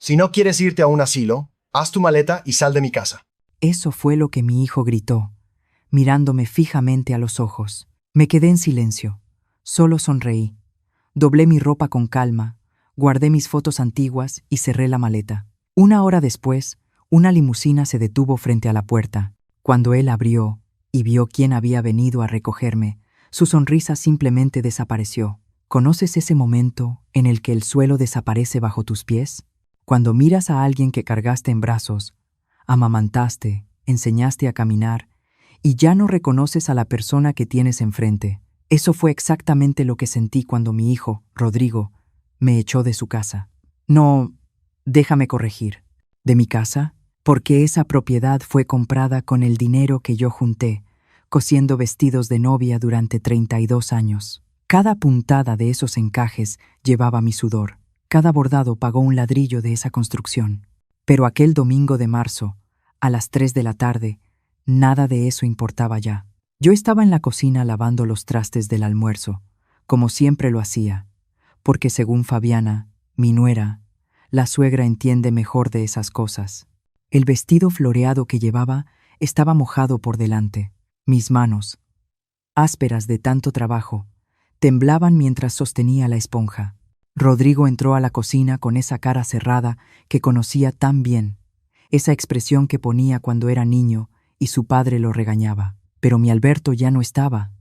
Si no quieres irte a un asilo, haz tu maleta y sal de mi casa. Eso fue lo que mi hijo gritó, mirándome fijamente a los ojos. Me quedé en silencio. Solo sonreí. Doblé mi ropa con calma, guardé mis fotos antiguas y cerré la maleta. Una hora después, una limusina se detuvo frente a la puerta. Cuando él abrió y vio quién había venido a recogerme, su sonrisa simplemente desapareció. ¿Conoces ese momento en el que el suelo desaparece bajo tus pies? Cuando miras a alguien que cargaste en brazos, amamantaste, enseñaste a caminar, y ya no reconoces a la persona que tienes enfrente. Eso fue exactamente lo que sentí cuando mi hijo, Rodrigo, me echó de su casa. No, déjame corregir. ¿De mi casa? Porque esa propiedad fue comprada con el dinero que yo junté, cosiendo vestidos de novia durante 32 años. Cada puntada de esos encajes llevaba mi sudor. Cada bordado pagó un ladrillo de esa construcción. Pero aquel domingo de marzo, a las 3 de la tarde, nada de eso importaba ya. Yo estaba en la cocina lavando los trastes del almuerzo, como siempre lo hacía, porque según Fabiana, mi nuera, la suegra entiende mejor de esas cosas. El vestido floreado que llevaba estaba mojado por delante. Mis manos, ásperas de tanto trabajo, temblaban mientras sostenía la esponja. Rodrigo entró a la cocina con esa cara cerrada que conocía tan bien, esa expresión que ponía cuando era niño y su padre lo regañaba. Pero mi Alberto ya no estaba.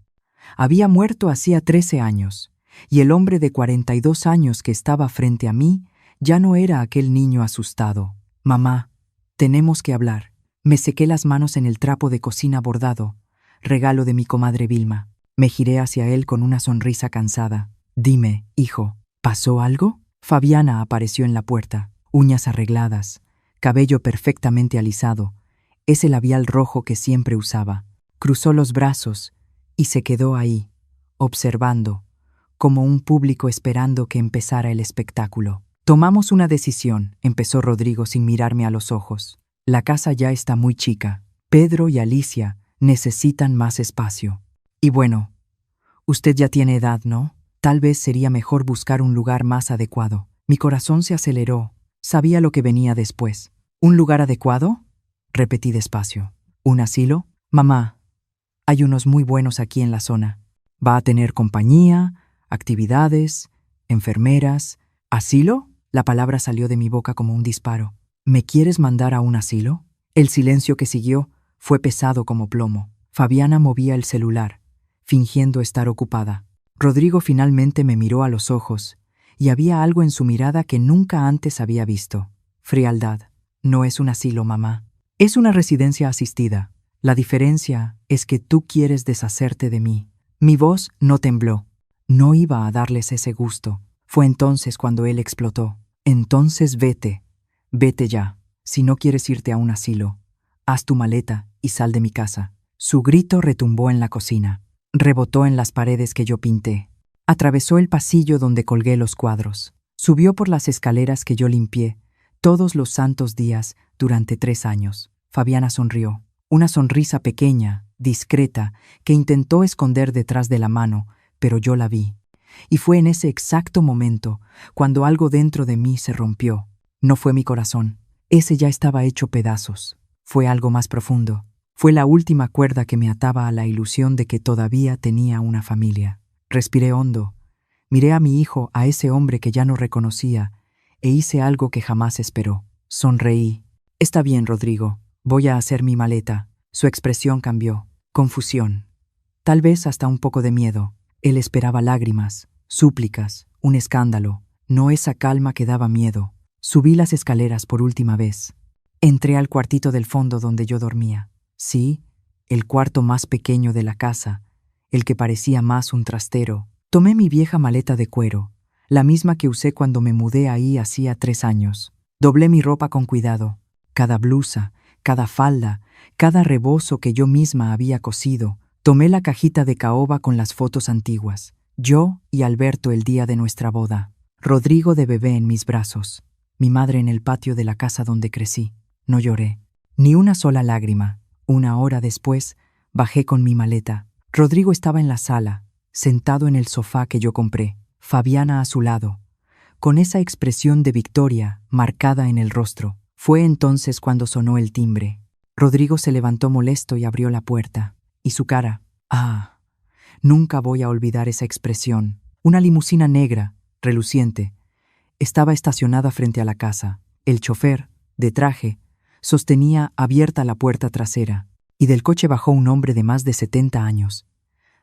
Había muerto hacía 13 años, y el hombre de 42 años que estaba frente a mí ya no era aquel niño asustado. Mamá, tenemos que hablar. Me sequé las manos en el trapo de cocina bordado, regalo de mi comadre Vilma. Me giré hacia él con una sonrisa cansada. Dime, hijo, ¿pasó algo? Fabiana apareció en la puerta, uñas arregladas, cabello perfectamente alisado, ese labial rojo que siempre usaba. Cruzó los brazos y se quedó ahí, observando, como un público esperando que empezara el espectáculo. Tomamos una decisión, empezó Rodrigo sin mirarme a los ojos. La casa ya está muy chica. Pedro y Alicia necesitan más espacio. Y bueno, usted ya tiene edad, ¿no? Tal vez sería mejor buscar un lugar más adecuado. Mi corazón se aceleró. Sabía lo que venía después. ¿Un lugar adecuado? Repetí despacio. ¿Un asilo? Mamá, hay unos muy buenos aquí en la zona. Va a tener compañía, actividades, enfermeras. ¿Asilo? La palabra salió de mi boca como un disparo. ¿Me quieres mandar a un asilo? El silencio que siguió fue pesado como plomo. Fabiana movía el celular, fingiendo estar ocupada. Rodrigo finalmente me miró a los ojos, y había algo en su mirada que nunca antes había visto. Frialdad. No es un asilo, mamá. Es una residencia asistida. La diferencia es que tú quieres deshacerte de mí. Mi voz no tembló. No iba a darles ese gusto. Fue entonces cuando él explotó. Entonces vete. Vete ya. Si no quieres irte a un asilo, haz tu maleta y sal de mi casa. Su grito retumbó en la cocina. Rebotó en las paredes que yo pinté. Atravesó el pasillo donde colgué los cuadros. Subió por las escaleras que yo limpié todos los santos días durante 3 años. Fabiana sonrió. Una sonrisa pequeña, discreta, que intentó esconder detrás de la mano, pero yo la vi. Y fue en ese exacto momento cuando algo dentro de mí se rompió. No fue mi corazón. Ese ya estaba hecho pedazos. Fue algo más profundo. Fue la última cuerda que me ataba a la ilusión de que todavía tenía una familia. Respiré hondo. Miré a mi hijo, a ese hombre que ya no reconocía, e hice algo que jamás esperó. Sonreí. Está bien, Rodrigo. Voy a hacer mi maleta. Su expresión cambió. Confusión. Tal vez hasta un poco de miedo. Él esperaba lágrimas, súplicas, un escándalo. No esa calma que daba miedo. Subí las escaleras por última vez. Entré al cuartito del fondo donde yo dormía. Sí, el cuarto más pequeño de la casa, el que parecía más un trastero. Tomé mi vieja maleta de cuero, la misma que usé cuando me mudé ahí hacía 3 años. Doblé mi ropa con cuidado. Cada blusa, cada falda, cada rebozo que yo misma había cosido. Tomé la cajita de caoba con las fotos antiguas. Yo y Alberto el día de nuestra boda. Rodrigo de bebé en mis brazos. Mi madre en el patio de la casa donde crecí. No lloré. Ni una sola lágrima. Una hora después, bajé con mi maleta. Rodrigo estaba en la sala, sentado en el sofá que yo compré. Fabiana a su lado, con esa expresión de victoria marcada en el rostro. Fue entonces cuando sonó el timbre. Rodrigo se levantó molesto y abrió la puerta. Y su cara. ¡Ah! Nunca voy a olvidar esa expresión. Una limusina negra, reluciente, estaba estacionada frente a la casa. El chofer, de traje, sostenía abierta la puerta trasera, y del coche bajó un hombre de más de 70 años.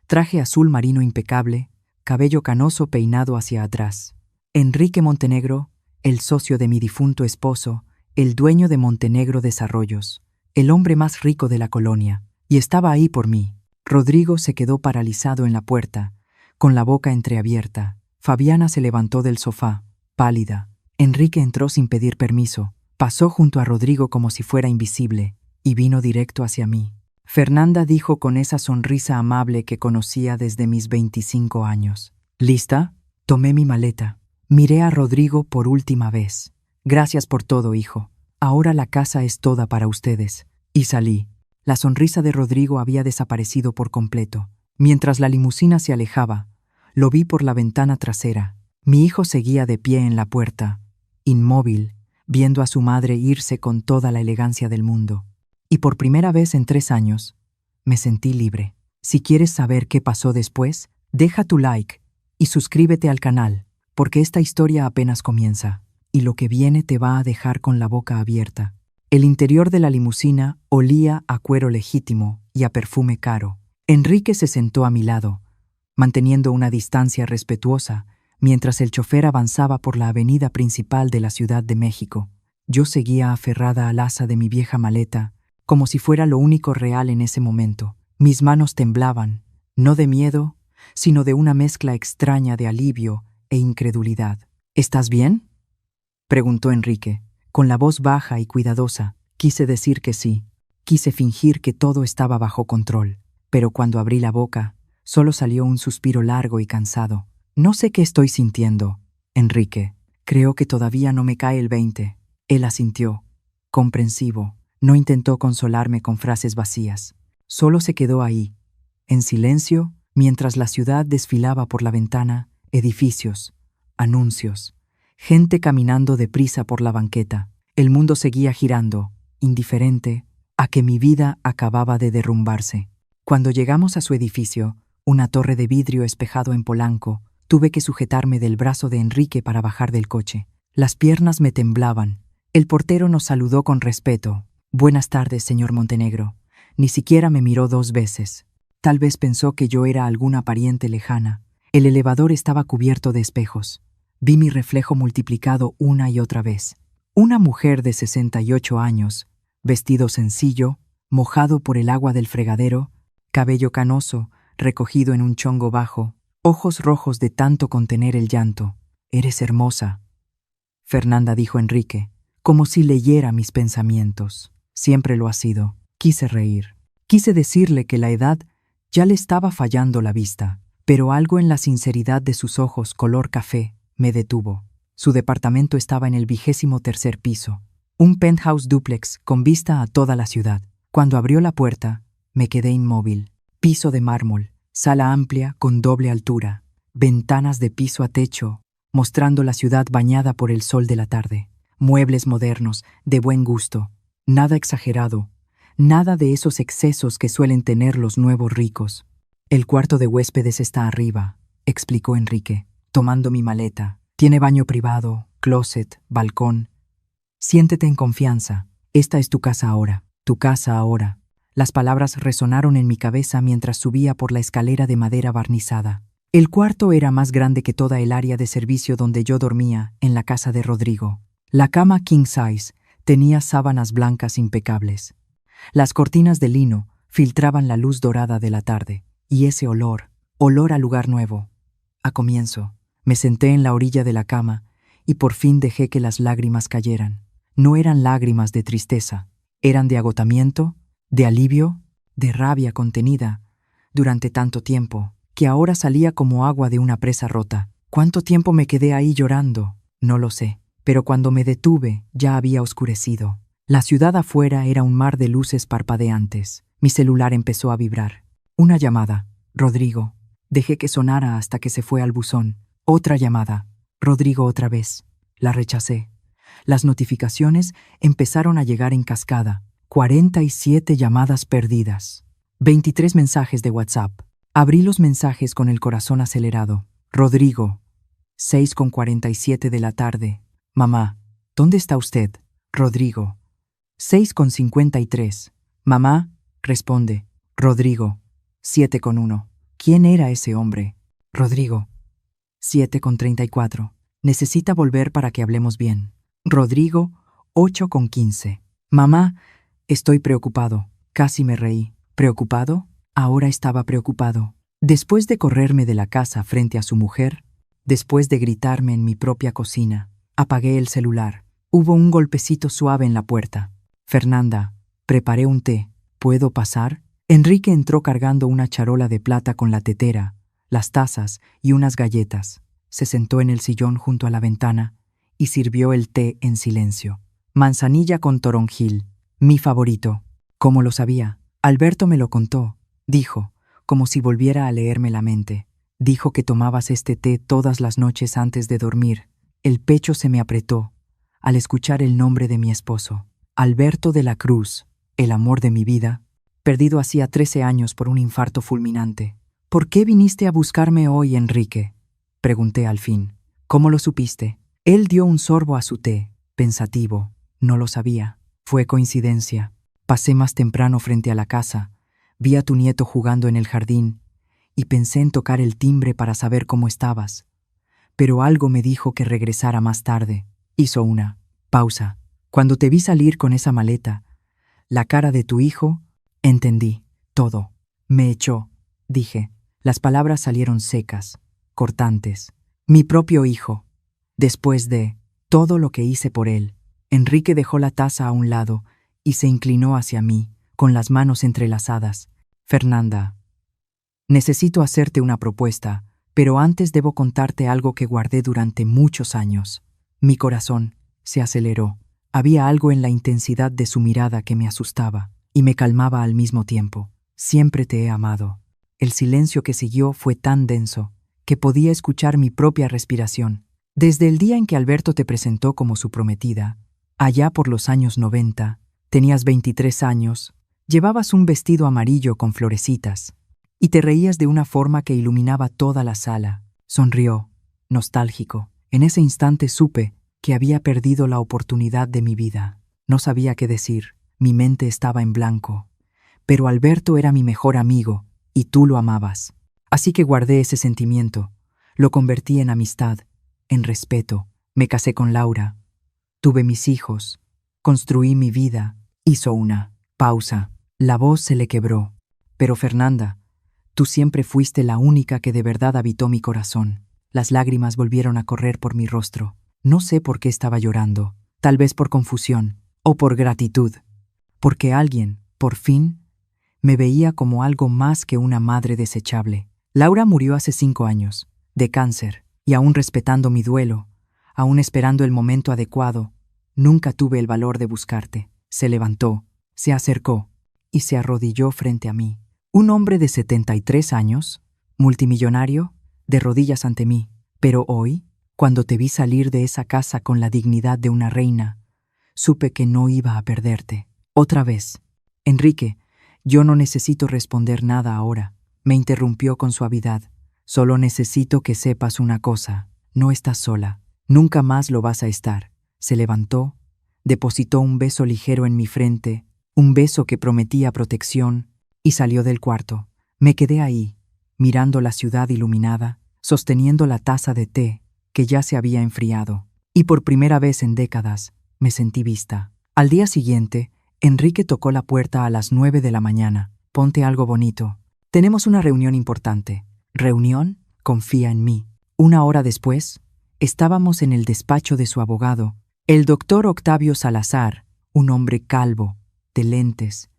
Traje azul marino impecable, cabello canoso peinado hacia atrás. Enrique Montenegro, el socio de mi difunto esposo, el dueño de Montenegro Desarrollos, el hombre más rico de la colonia, y estaba ahí por mí. Rodrigo se quedó paralizado en la puerta, con la boca entreabierta. Fabiana se levantó del sofá, pálida. Enrique entró sin pedir permiso, pasó junto a Rodrigo como si fuera invisible, y vino directo hacia mí. Fernanda dijo con esa sonrisa amable que conocía desde mis 25 años. ¿Lista? Tomé mi maleta. Miré a Rodrigo por última vez. Gracias por todo, hijo. Ahora la casa es toda para ustedes. Y salí. La sonrisa de Rodrigo había desaparecido por completo. Mientras la limusina se alejaba, lo vi por la ventana trasera. Mi hijo seguía de pie en la puerta, inmóvil, viendo a su madre irse con toda la elegancia del mundo. Y por primera vez en 3 años, me sentí libre. Si quieres saber qué pasó después, deja tu like y suscríbete al canal, porque esta historia apenas comienza, y lo que viene te va a dejar con la boca abierta. El interior de la limusina olía a cuero legítimo y a perfume caro. Enrique se sentó a mi lado, manteniendo una distancia respetuosa, mientras el chofer avanzaba por la avenida principal de la Ciudad de México. Yo seguía aferrada al asa de mi vieja maleta, como si fuera lo único real en ese momento. Mis manos temblaban, no de miedo, sino de una mezcla extraña de alivio e incredulidad. ¿Estás bien?, preguntó Enrique, con la voz baja y cuidadosa. Quise decir que sí. Quise fingir que todo estaba bajo control. Pero cuando abrí la boca, solo salió un suspiro largo y cansado. No sé qué estoy sintiendo, Enrique. Creo que todavía no me cae el 20. Él asintió, comprensivo. No intentó consolarme con frases vacías. Solo se quedó ahí, en silencio, mientras la ciudad desfilaba por la ventana, edificios, anuncios, gente caminando deprisa por la banqueta. El mundo seguía girando, indiferente, a que mi vida acababa de derrumbarse. Cuando llegamos a su edificio, una torre de vidrio espejado en Polanco, tuve que sujetarme del brazo de Enrique para bajar del coche. Las piernas me temblaban. El portero nos saludó con respeto. «Buenas tardes, señor Montenegro». Ni siquiera me miró 2 veces. Tal vez pensó que yo era alguna pariente lejana. El elevador estaba cubierto de espejos. Vi mi reflejo multiplicado una y otra vez. Una mujer de 68 años, vestido sencillo, mojado por el agua del fregadero, cabello canoso, recogido en un chongo bajo, ojos rojos de tanto contener el llanto. «Eres hermosa», Fernanda dijo Enrique, como si leyera mis pensamientos. Siempre lo ha sido. Quise reír. Quise decirle que la edad ya le estaba fallando la vista, pero algo en la sinceridad de sus ojos color café me detuvo. Su departamento estaba en el 23º piso, un penthouse dúplex con vista a toda la ciudad. Cuando abrió la puerta, me quedé inmóvil. Piso de mármol, sala amplia con doble altura, ventanas de piso a techo, mostrando la ciudad bañada por el sol de la tarde. Muebles modernos, de buen gusto, nada exagerado, nada de esos excesos que suelen tener los nuevos ricos. «El cuarto de huéspedes está arriba», explicó Enrique, tomando mi maleta. «Tiene baño privado, closet, balcón. Siéntete en confianza. Esta es tu casa ahora. Tu casa ahora». Las palabras resonaron en mi cabeza mientras subía por la escalera de madera barnizada. El cuarto era más grande que toda el área de servicio donde yo dormía en la casa de Rodrigo. La cama king size tenía sábanas blancas impecables. Las cortinas de lino filtraban la luz dorada de la tarde, y ese olor a lugar nuevo. A comienzo, me senté en la orilla de la cama y por fin dejé que las lágrimas cayeran. No eran lágrimas de tristeza, eran de agotamiento, de alivio, de rabia contenida durante tanto tiempo, que ahora salía como agua de una presa rota. ¿Cuánto tiempo me quedé ahí llorando? No lo sé, pero cuando me detuve ya había oscurecido. La ciudad afuera era un mar de luces parpadeantes. Mi celular empezó a vibrar. Una llamada. Rodrigo. Dejé que sonara hasta que se fue al buzón. Otra llamada. Rodrigo otra vez. La rechacé. Las notificaciones empezaron a llegar en cascada. 47 llamadas perdidas. 23 mensajes de WhatsApp. Abrí los mensajes con el corazón acelerado. Rodrigo, 6:47 de la tarde. Mamá, ¿dónde está usted? Rodrigo, 6:53. Mamá, responde. Rodrigo, 7:1. ¿Quién era ese hombre? Rodrigo, 7:34. Necesita volver para que hablemos bien. Rodrigo, 8:15. Mamá, estoy preocupado. Casi me reí. ¿Preocupado? Ahora estaba preocupado. Después de correrme de la casa frente a su mujer, después de gritarme en mi propia cocina, apagué el celular. Hubo un golpecito suave en la puerta. Fernanda, preparé un té. ¿Puedo pasar? Enrique entró cargando una charola de plata con la tetera, las tazas y unas galletas. Se sentó en el sillón junto a la ventana y sirvió el té en silencio. Manzanilla con toronjil, mi favorito. ¿Cómo lo sabía? Alberto me lo contó, dijo, como si volviera a leerme la mente. Dijo que tomabas este té todas las noches antes de dormir. El pecho se me apretó al escuchar el nombre de mi esposo. Alberto de la Cruz, el amor de mi vida, perdido hacía 13 años por un infarto fulminante. ¿Por qué viniste a buscarme hoy, Enrique? Pregunté al fin. ¿Cómo lo supiste? Él dio un sorbo a su té, pensativo. No lo sabía. Fue coincidencia. Pasé más temprano frente a la casa, vi a tu nieto jugando en el jardín y pensé en tocar el timbre para saber cómo estabas. Pero algo me dijo que regresara más tarde. Hizo una pausa. Cuando te vi salir con esa maleta, la cara de tu hijo, entendí todo. Me echó, dije. Las palabras salieron secas, cortantes. Mi propio hijo. Después de todo lo que hice por él. Enrique dejó la taza a un lado y se inclinó hacia mí, con las manos entrelazadas. Fernanda, necesito hacerte una propuesta, pero antes debo contarte algo que guardé durante muchos años. Mi corazón se aceleró. Había algo en la intensidad de su mirada que me asustaba y me calmaba al mismo tiempo. Siempre te he amado. El silencio que siguió fue tan denso que podía escuchar mi propia respiración. Desde el día en que Alberto te presentó como su prometida, allá por los años 90, tenías 23 años, llevabas un vestido amarillo con florecitas y te reías de una forma que iluminaba toda la sala. Sonrió, nostálgico. En ese instante supe que había perdido la oportunidad de mi vida. No sabía qué decir, mi mente estaba en blanco. Pero Alberto era mi mejor amigo y tú lo amabas. Así que guardé ese sentimiento, lo convertí en amistad, en respeto. Me casé con Laura, tuve mis hijos, construí mi vida. Hizo una pausa. La voz se le quebró. Pero Fernanda, tú siempre fuiste la única que de verdad habitó mi corazón. Las lágrimas volvieron a correr por mi rostro. No sé por qué estaba llorando, tal vez por confusión o por gratitud, porque alguien, por fin, me veía como algo más que una madre desechable. Laura murió hace 5 años, de cáncer, y aún respetando mi duelo, aún esperando el momento adecuado, nunca tuve el valor de buscarte. Se levantó, se acercó y se arrodilló frente a mí. Un hombre de 73 años, multimillonario, de rodillas ante mí. Pero hoy, cuando te vi salir de esa casa con la dignidad de una reina, supe que no iba a perderte. Otra vez. Enrique, yo no necesito responder nada ahora. Me interrumpió con suavidad. Solo necesito que sepas una cosa. No estás sola. Nunca más lo vas a estar. Se levantó, depositó un beso ligero en mi frente, un beso que prometía protección, y salió del cuarto. Me quedé ahí, mirando la ciudad iluminada, sosteniendo la taza de té que ya se había enfriado. Y por primera vez en décadas, me sentí vista. Al día siguiente, Enrique tocó la puerta a las 9 de la mañana. Ponte algo bonito. Tenemos una reunión importante. ¿Reunión? Confía en mí. 1 hora después, estábamos en el despacho de su abogado, el doctor Octavio Salazar, un hombre calvo, de lentes,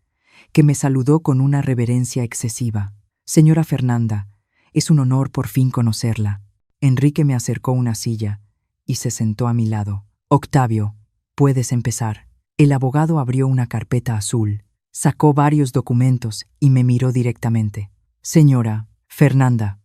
que me saludó con una reverencia excesiva. Señora Fernanda, es un honor por fin conocerla. Enrique me acercó una silla y se sentó a mi lado. Octavio, puedes empezar. El abogado abrió una carpeta azul, sacó varios documentos y me miró directamente. Señora Fernanda,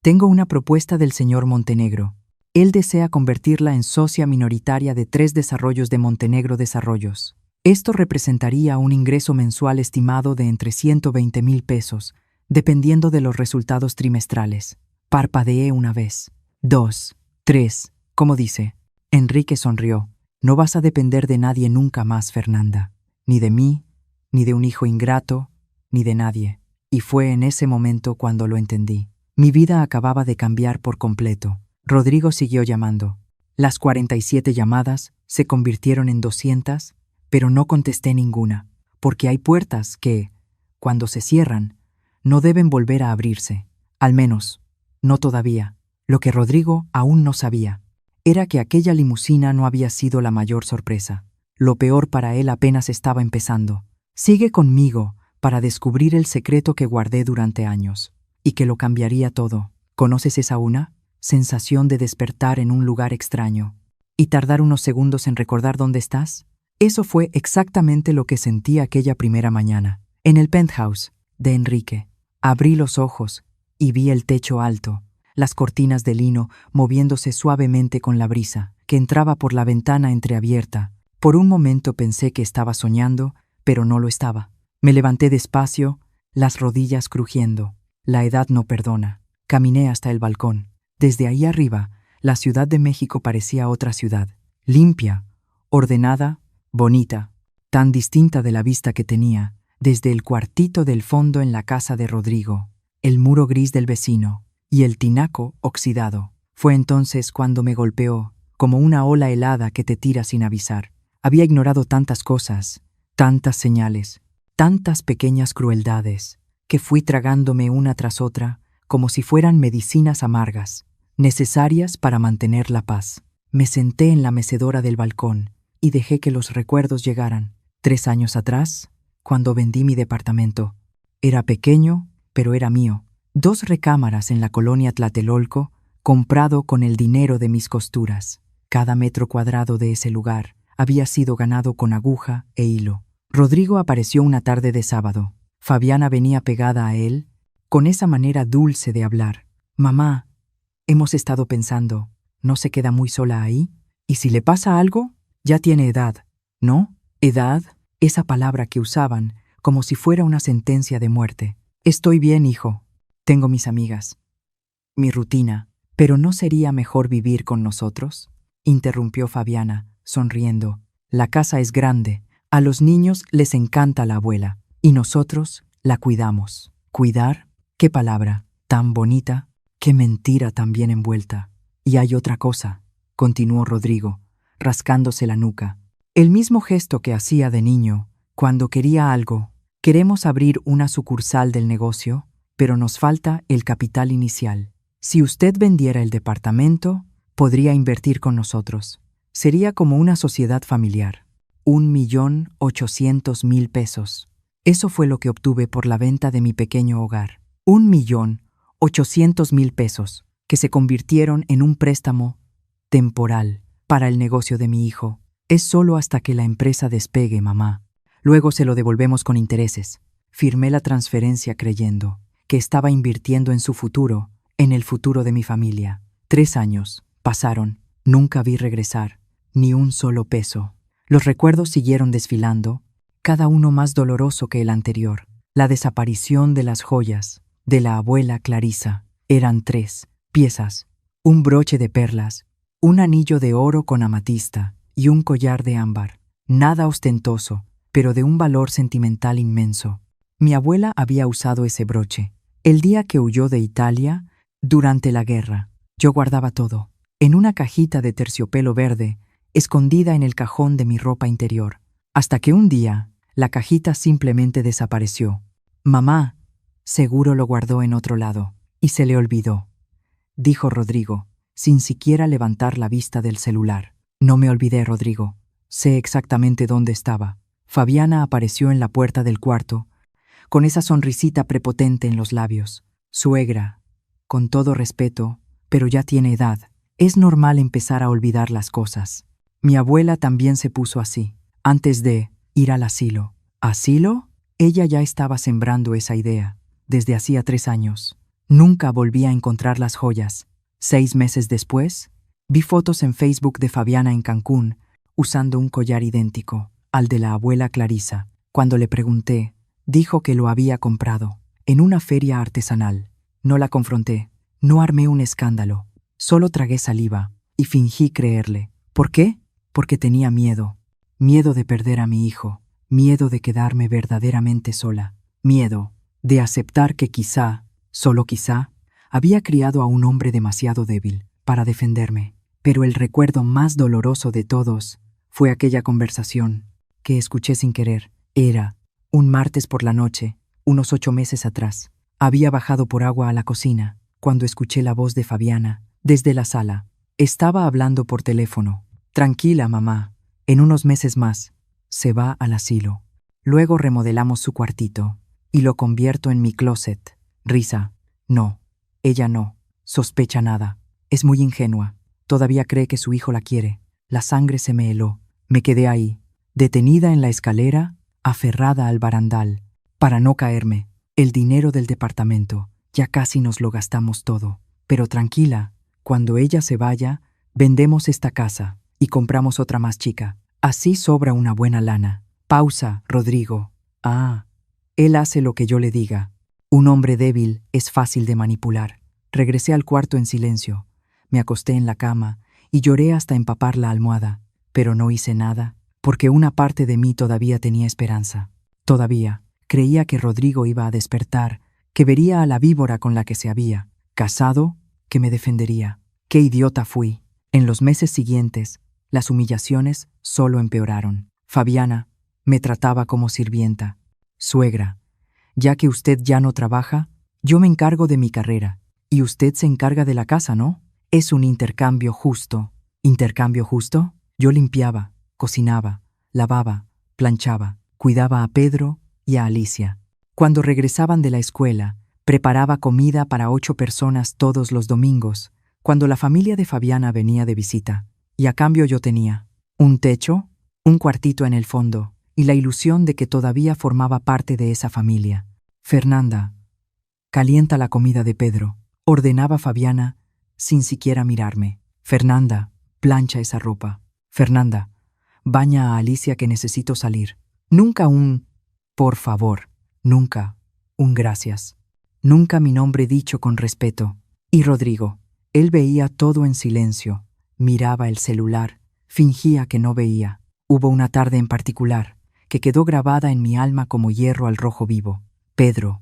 tengo una propuesta del señor Montenegro. Él desea convertirla en socia minoritaria de 3 desarrollos de Montenegro Desarrollos. Esto representaría un ingreso mensual estimado de entre 120,000 pesos, dependiendo de los resultados trimestrales. Parpadeé una vez, 2, 3, ¿cómo dice? Enrique sonrió. No vas a depender de nadie nunca más, Fernanda. Ni de mí, ni de un hijo ingrato, ni de nadie. Y fue en ese momento cuando lo entendí. Mi vida acababa de cambiar por completo. Rodrigo siguió llamando. Las 47 llamadas se convirtieron en 200, pero no contesté ninguna, porque hay puertas que, cuando se cierran, no deben volver a abrirse. Al menos, no todavía. Lo que Rodrigo aún no sabía era que aquella limusina no había sido la mayor sorpresa. Lo peor para él apenas estaba empezando. Sigue conmigo para descubrir el secreto que guardé durante años, y que lo cambiaría todo. ¿Conoces esa sensación de despertar en un lugar extraño y tardar unos segundos en recordar dónde estás? Eso fue exactamente lo que sentí aquella primera mañana, en el penthouse de Enrique. Abrí los ojos y vi el techo alto, las cortinas de lino moviéndose suavemente con la brisa que entraba por la ventana entreabierta. Por un momento pensé que estaba soñando, pero no lo estaba. Me levanté despacio, las rodillas crujiendo. La edad no perdona. Caminé hasta el balcón. Desde ahí arriba, la Ciudad de México parecía otra ciudad, limpia, ordenada, bonita, tan distinta de la vista que tenía desde el cuartito del fondo en la casa de Rodrigo, el muro gris del vecino y el tinaco oxidado. Fue entonces cuando me golpeó, como una ola helada que te tira sin avisar. Había ignorado tantas cosas, tantas señales, tantas pequeñas crueldades, que fui tragándome una tras otra, como si fueran medicinas amargas, necesarias para mantener la paz. Me senté en la mecedora del balcón y dejé que los recuerdos llegaran. 3 años atrás, cuando vendí mi departamento. Era pequeño, pero era mío. 2 recámaras en la colonia Tlatelolco, comprado con el dinero de mis costuras. Cada metro cuadrado de ese lugar había sido ganado con aguja e hilo. Rodrigo apareció una tarde de sábado. Fabiana venía pegada a él, con esa manera dulce de hablar. «Mamá, hemos estado pensando, ¿no se queda muy sola ahí? ¿Y si le pasa algo? Ya tiene edad, ¿no?» Edad, esa palabra que usaban como si fuera una sentencia de muerte. «Estoy bien, hijo. Tengo mis amigas, mi rutina. ¿Pero no sería mejor vivir con nosotros?», interrumpió Fabiana, sonriendo. «La casa es grande, a los niños les encanta la abuela, y nosotros la cuidamos». ¿Cuidar? ¿Qué palabra tan bonita? ¿Qué mentira tan bien envuelta? «Y hay otra cosa», continuó Rodrigo, rascándose la nuca. «El mismo gesto que hacía de niño, cuando quería algo. Queremos abrir una sucursal del negocio, pero nos falta el capital inicial. Si usted vendiera el departamento, podría invertir con nosotros. Sería como una sociedad familiar. 1,800,000 pesos. Eso fue lo que obtuve por la venta de mi pequeño hogar. 1,800,000 pesos, que se convirtieron en un préstamo temporal para el negocio de mi hijo. Es solo hasta que la empresa despegue, mamá. Luego se lo devolvemos con intereses». Firmé la transferencia creyendo que estaba invirtiendo en su futuro, en el futuro de mi familia. 3 años pasaron. Nunca vi regresar ni un solo peso. Los recuerdos siguieron desfilando, cada uno más doloroso que el anterior. La desaparición de las joyas de la abuela Clarisa. Eran 3 piezas, un broche de perlas, un anillo de oro con amatista y un collar de ámbar. Nada ostentoso, pero de un valor sentimental inmenso. Mi abuela había usado ese broche el día que huyó de Italia durante la guerra. Yo guardaba todo en una cajita de terciopelo verde, escondida en el cajón de mi ropa interior, hasta que un día la cajita simplemente desapareció. «Mamá, seguro lo guardó en otro lado y se le olvidó», dijo Rodrigo, sin siquiera levantar la vista del celular. «No me olvidé, Rodrigo. Sé exactamente dónde estaba». Fabiana apareció en la puerta del cuarto, con esa sonrisita prepotente en los labios. «Suegra, con todo respeto, pero ya tiene edad. Es normal empezar a olvidar las cosas. Mi abuela también se puso así, antes de ir al asilo». ¿Asilo? Ella ya estaba sembrando esa idea, desde hacía 3 años. Nunca volví a encontrar las joyas. 6 meses después, Vi fotos en Facebook de Fabiana en Cancún, usando un collar idéntico al de la abuela Clarisa. Cuando le pregunté, dijo que lo había comprado en una feria artesanal. No la confronté, no armé un escándalo, solo tragué saliva y fingí creerle. ¿Por qué? Porque tenía miedo. Miedo de perder a mi hijo, miedo de quedarme verdaderamente sola, miedo de aceptar que quizá, solo quizá, había criado a un hombre demasiado débil para defenderme. Pero el recuerdo más doloroso de todos fue aquella conversación que escuché sin querer. Era un martes por la noche, unos 8 meses atrás. Había bajado por agua a la cocina cuando escuché la voz de Fabiana desde la sala. Estaba hablando por teléfono. Tranquila, mamá. En unos meses más se va al asilo. Luego remodelamos su cuartito y lo convierto en mi closet. Risa. No, ella no sospecha nada. Es muy ingenua. Todavía cree que su hijo la quiere. La sangre se me heló. Me quedé ahí, detenida en la escalera, aferrada al barandal, para no caerme. El dinero del departamento, ya casi nos lo gastamos todo. Pero tranquila, cuando ella se vaya, vendemos esta casa y compramos otra más chica. Así sobra una buena lana. Pausa, Rodrigo. Ah, él hace lo que yo le diga. Un hombre débil es fácil de manipular. Regresé al cuarto en silencio. Me acosté en la cama y lloré hasta empapar la almohada. Pero no hice nada, porque una parte de mí todavía tenía esperanza. Todavía creía que Rodrigo iba a despertar, que vería a la víbora con la que se había casado, que me defendería. ¡Qué idiota fui! En los meses siguientes, las humillaciones solo empeoraron. Fabiana me trataba como sirvienta. Suegra, ya que usted ya no trabaja, yo me encargo de mi carrera, y usted se encarga de la casa, ¿no? Es un intercambio justo. ¿Intercambio justo? Yo limpiaba, cocinaba, lavaba, planchaba, cuidaba a Pedro y a Alicia. Cuando regresaban de la escuela, preparaba comida para 8 personas todos los domingos, cuando la familia de Fabiana venía de visita. Y a cambio yo tenía un techo, un cuartito en el fondo, y la ilusión de que todavía formaba parte de esa familia. Fernanda, calienta la comida de Pedro, ordenaba Fabiana sin siquiera mirarme. Fernanda, plancha esa ropa. Fernanda, baña a Alicia que necesito salir. Nunca un por favor, nunca un gracias. Nunca mi nombre dicho con respeto. Y Rodrigo, él veía todo en silencio, miraba el celular, fingía que no veía. Hubo una tarde en particular que quedó grabada en mi alma como hierro al rojo vivo. Pedro,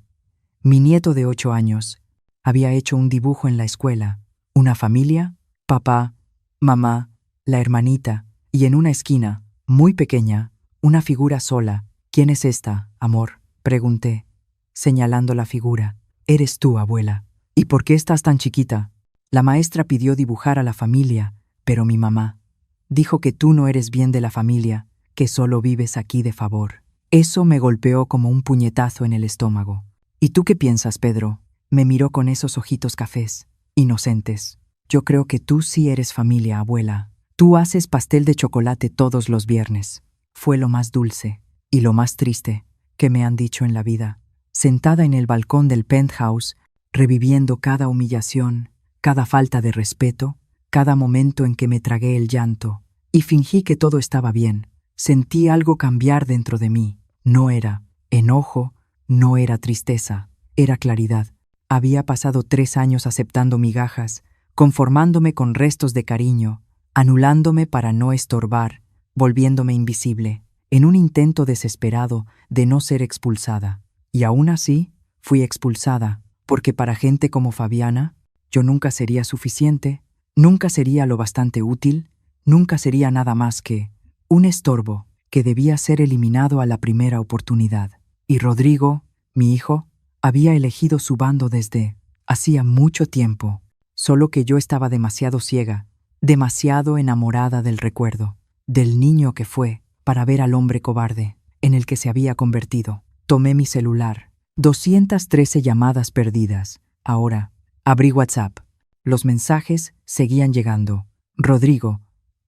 mi nieto de 8 años, había hecho un dibujo en la escuela. Una familia, papá, mamá, la hermanita, y en una esquina, muy pequeña, una figura sola. ¿Quién es esta, amor?, pregunté, señalando la figura. Eres tú, abuela. ¿Y por qué estás tan chiquita? La maestra pidió dibujar a la familia, pero mi mamá dijo que tú no eres bien de la familia, que solo vives aquí de favor. Eso me golpeó como un puñetazo en el estómago. ¿Y tú qué piensas, Pedro? Me miró con esos ojitos cafés, inocentes. Yo creo que tú sí eres familia, abuela. Tú haces pastel de chocolate todos los viernes. Fue lo más dulce y lo más triste que me han dicho en la vida. Sentada en el balcón del penthouse, reviviendo cada humillación, cada falta de respeto, cada momento en que me tragué el llanto, y fingí que todo estaba bien. Sentí algo cambiar dentro de mí. No era enojo, no era tristeza, era claridad. Había pasado 3 años aceptando migajas, conformándome con restos de cariño, anulándome para no estorbar, volviéndome invisible, en un intento desesperado de no ser expulsada. Y aún así, fui expulsada, porque para gente como Fabiana, yo nunca sería suficiente, nunca sería lo bastante útil, nunca sería nada más que un estorbo que debía ser eliminado a la primera oportunidad. Y Rodrigo, mi hijo, había elegido su bando desde hacía mucho tiempo, solo que yo estaba demasiado ciega, demasiado enamorada del recuerdo, del niño que fue, para ver al hombre cobarde en el que se había convertido. Tomé mi celular. 213 llamadas perdidas. Ahora, abrí WhatsApp. Los mensajes seguían llegando. Rodrigo,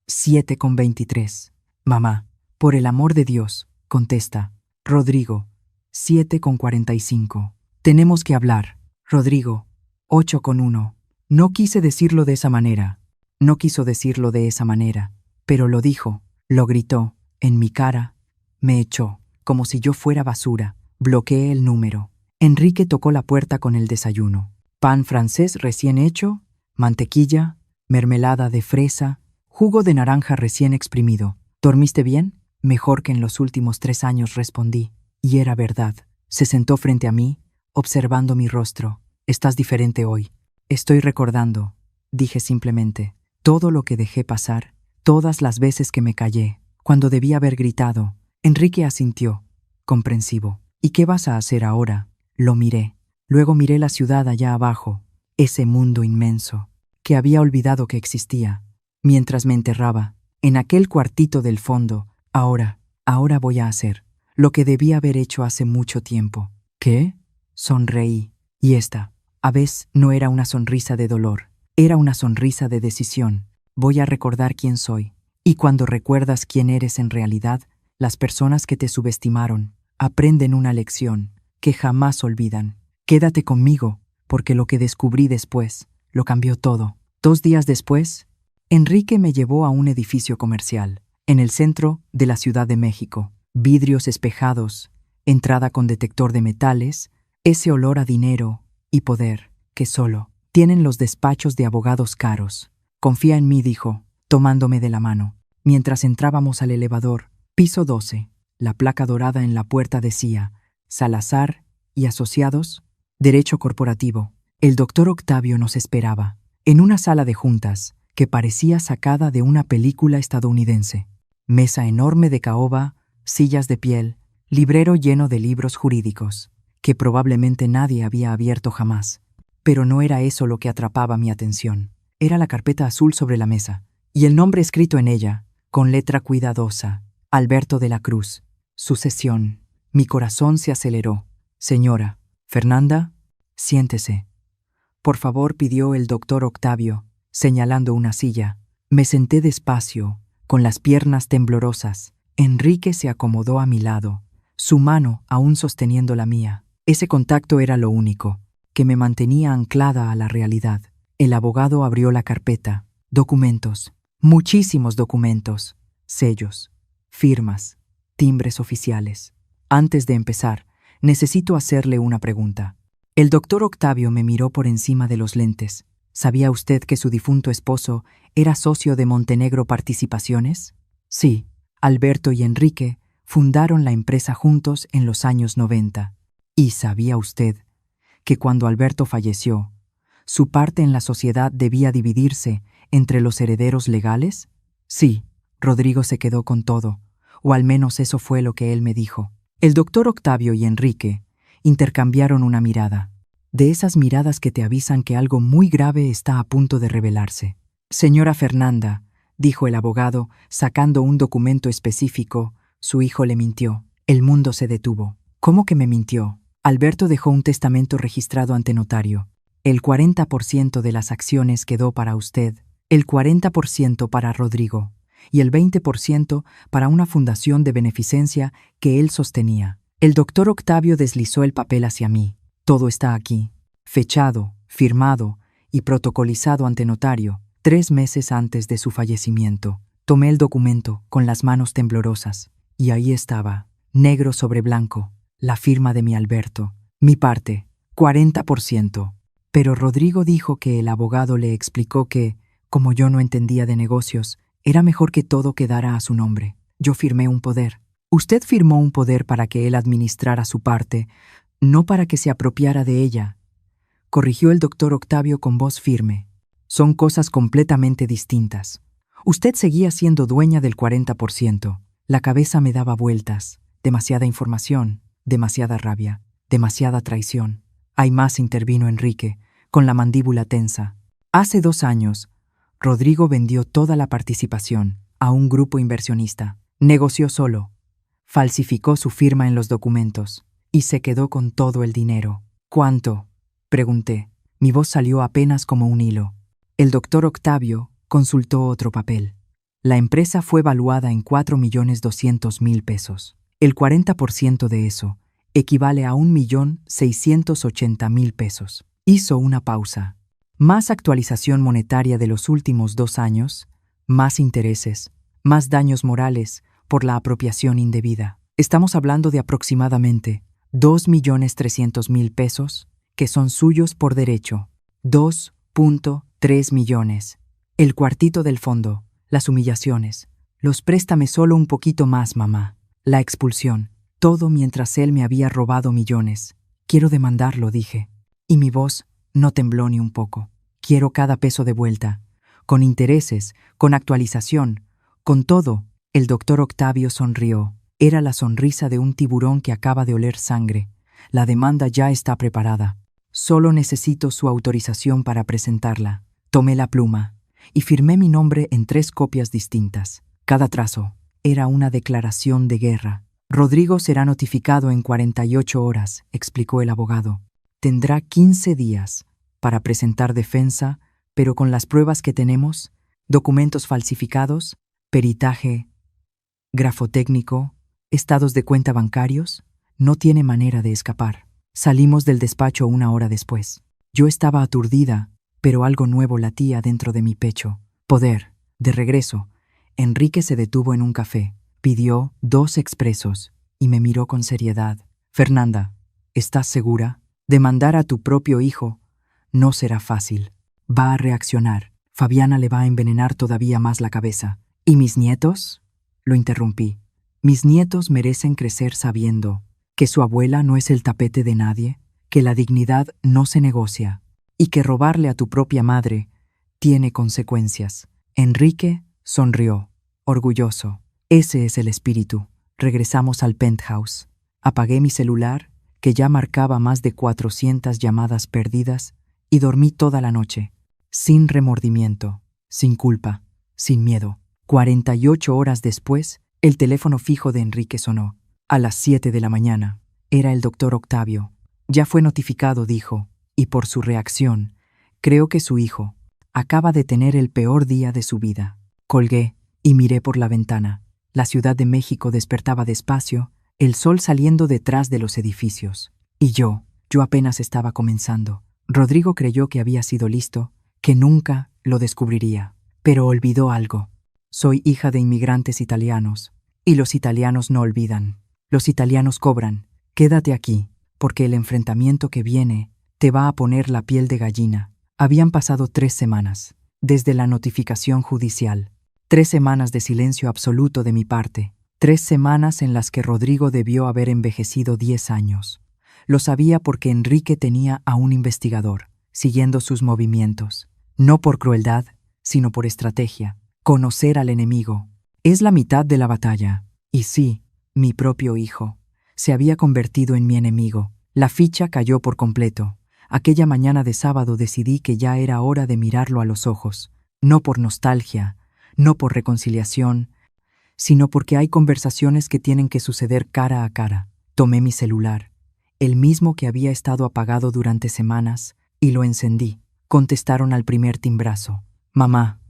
7:23. Mamá, por el amor de Dios, contesta. Rodrigo, 7:45. Tenemos que hablar. Rodrigo, 8:1. No quise decirlo de esa manera. No quiso decirlo de esa manera, pero lo dijo, lo gritó, en mi cara, me echó, como si yo fuera basura. Bloqueé el número. Enrique tocó la puerta con el desayuno. Pan francés recién hecho, mantequilla, mermelada de fresa, jugo de naranja recién exprimido. ¿Dormiste bien? Mejor que en los últimos 3 años, respondí. Y era verdad. Se sentó frente a mí, observando mi rostro. Estás diferente hoy. Estoy recordando, dije simplemente, todo lo que dejé pasar, todas las veces que me callé, cuando debía haber gritado. Enrique asintió, comprensivo. ¿Y qué vas a hacer ahora? Lo miré. Luego miré la ciudad allá abajo, ese mundo inmenso, que había olvidado que existía. Mientras me enterraba, en aquel cuartito del fondo, ahora voy a hacer lo que debía haber hecho hace mucho tiempo. ¿Qué? Sonreí. Y esta, a veces, no era una sonrisa de dolor, era una sonrisa de decisión. Voy a recordar quién soy. Y cuando recuerdas quién eres en realidad, las personas que te subestimaron aprenden una lección que jamás olvidan. Quédate conmigo, porque lo que descubrí después lo cambió todo. 2 días después, Enrique me llevó a un edificio comercial, en el centro de la Ciudad de México. Vidrios espejados, entrada con detector de metales, ese olor a dinero y poder que solo tienen los despachos de abogados caros. Confía en mí, dijo, tomándome de la mano. Mientras entrábamos al elevador, piso 12, la placa dorada en la puerta decía, Salazar y Asociados, Derecho Corporativo. El doctor Octavio nos esperaba, en una sala de juntas que parecía sacada de una película estadounidense. Mesa enorme de caoba, sillas de piel, librero lleno de libros jurídicos, que probablemente nadie había abierto jamás. Pero no era eso lo que atrapaba mi atención. Era la carpeta azul sobre la mesa, y el nombre escrito en ella, con letra cuidadosa, Alberto de la Cruz. Sucesión. Mi corazón se aceleró. Señora, Fernanda, siéntese. Por favor, pidió el doctor Octavio, señalando una silla. Me senté despacio, con las piernas temblorosas. Enrique se acomodó a mi lado, su mano aún sosteniendo la mía. Ese contacto era lo único que me mantenía anclada a la realidad. El abogado abrió la carpeta. Documentos, muchísimos documentos, sellos, firmas, timbres oficiales. Antes de empezar, necesito hacerle una pregunta. El doctor Octavio me miró por encima de los lentes. ¿Sabía usted que su difunto esposo era socio de Montenegro Participaciones? Sí. Alberto y Enrique fundaron la empresa juntos en los años 90. ¿Y sabía usted que cuando Alberto falleció, su parte en la sociedad debía dividirse entre los herederos legales? Sí, Rodrigo se quedó con todo, o al menos eso fue lo que él me dijo. El doctor Octavio y Enrique intercambiaron una mirada, de esas miradas que te avisan que algo muy grave está a punto de revelarse. Señora Fernanda, dijo el abogado, sacando un documento específico, su hijo le mintió. El mundo se detuvo. ¿Cómo que me mintió? Alberto dejó un testamento registrado ante notario. El 40% de las acciones quedó para usted, el 40% para Rodrigo y el 20% para una fundación de beneficencia que él sostenía. El doctor Octavio deslizó el papel hacia mí. Todo está aquí, fechado, firmado y protocolizado ante notario. 3 meses antes de su fallecimiento, tomé el documento con las manos temblorosas, y ahí estaba, negro sobre blanco, la firma de mi Alberto. Mi parte, 40%. Pero Rodrigo dijo que el abogado le explicó que, como yo no entendía de negocios, era mejor que todo quedara a su nombre. Yo firmé un poder. Usted firmó un poder para que él administrara su parte, no para que se apropiara de ella, corrigió el doctor Octavio con voz firme. Son cosas completamente distintas. Usted seguía siendo dueña del 40%. La cabeza me daba vueltas. Demasiada información, demasiada rabia, demasiada traición. Hay más, intervino Enrique, con la mandíbula tensa. Hace 2 años, Rodrigo vendió toda la participación a un grupo inversionista. Negoció solo. Falsificó su firma en los documentos y se quedó con todo el dinero. ¿Cuánto?, pregunté. Mi voz salió apenas como un hilo. El doctor Octavio consultó otro papel. La empresa fue valuada en 4.200.000 pesos. El 40% de eso equivale a 1.680.000 pesos. Hizo una pausa. Más actualización monetaria de los últimos 2 años, más intereses, más daños morales por la apropiación indebida. Estamos hablando de aproximadamente 2.300.000 pesos que son suyos por derecho. 2.3 millones. El cuartito del fondo, las humillaciones. Los préstame solo un poquito más, mamá. La expulsión. Todo mientras él me había robado millones. Quiero demandarlo, dije. Y mi voz no tembló ni un poco. Quiero cada peso de vuelta. Con intereses, con actualización, con todo. El doctor Octavio sonrió. Era la sonrisa de un tiburón que acaba de oler sangre. La demanda ya está preparada. Solo necesito su autorización para presentarla. Tomé la pluma y firmé mi nombre en 3 copias distintas. Cada trazo era una declaración de guerra. Rodrigo será notificado en 48 horas, explicó el abogado. Tendrá 15 días para presentar defensa, pero con las pruebas que tenemos, documentos falsificados, peritaje, grafotécnico, estados de cuenta bancarios, no tiene manera de escapar. Salimos del despacho 1 hora después. Yo estaba aturdida, pero algo nuevo latía dentro de mi pecho. Poder. De regreso, Enrique se detuvo en un café, pidió 2 expresos y me miró con seriedad. Fernanda, ¿estás segura? Demandar a tu propio hijo no será fácil. Va a reaccionar. Fabiana le va a envenenar todavía más la cabeza. ¿Y mis nietos? Lo interrumpí. Mis nietos merecen crecer sabiendo que su abuela no es el tapete de nadie, que la dignidad no se negocia y que robarle a tu propia madre tiene consecuencias. Enrique sonrió, orgulloso. Ese es el espíritu. Regresamos al penthouse. Apagué mi celular, que ya marcaba más de 400 llamadas perdidas, y dormí toda la noche, sin remordimiento, sin culpa, sin miedo. 48 horas después, el teléfono fijo de Enrique sonó. A las 7 de la mañana. Era el doctor Octavio. Ya fue notificado, dijo, y por su reacción, creo que su hijo acaba de tener el peor día de su vida. Colgué y miré por la ventana. La Ciudad de México despertaba despacio, el sol saliendo detrás de los edificios. Y yo apenas estaba comenzando. Rodrigo creyó que había sido listo, que nunca lo descubriría. Pero olvidó algo. Soy hija de inmigrantes italianos, y los italianos no olvidan. Los italianos cobran. Quédate aquí, porque el enfrentamiento que viene te va a poner la piel de gallina. Habían pasado 3 semanas, desde la notificación judicial. 3 semanas de silencio absoluto de mi parte. 3 semanas en las que Rodrigo debió haber envejecido 10 años. Lo sabía porque Enrique tenía a un investigador, siguiendo sus movimientos. No por crueldad, sino por estrategia. Conocer al enemigo es la mitad de la batalla. Y sí, mi propio hijo se había convertido en mi enemigo. La ficha cayó por completo. Aquella mañana de sábado decidí que ya era hora de mirarlo a los ojos. No por nostalgia, no por reconciliación, sino porque hay conversaciones que tienen que suceder cara a cara. Tomé mi celular, el mismo que había estado apagado durante semanas, y lo encendí. Contestaron al primer timbrazo. Mamá.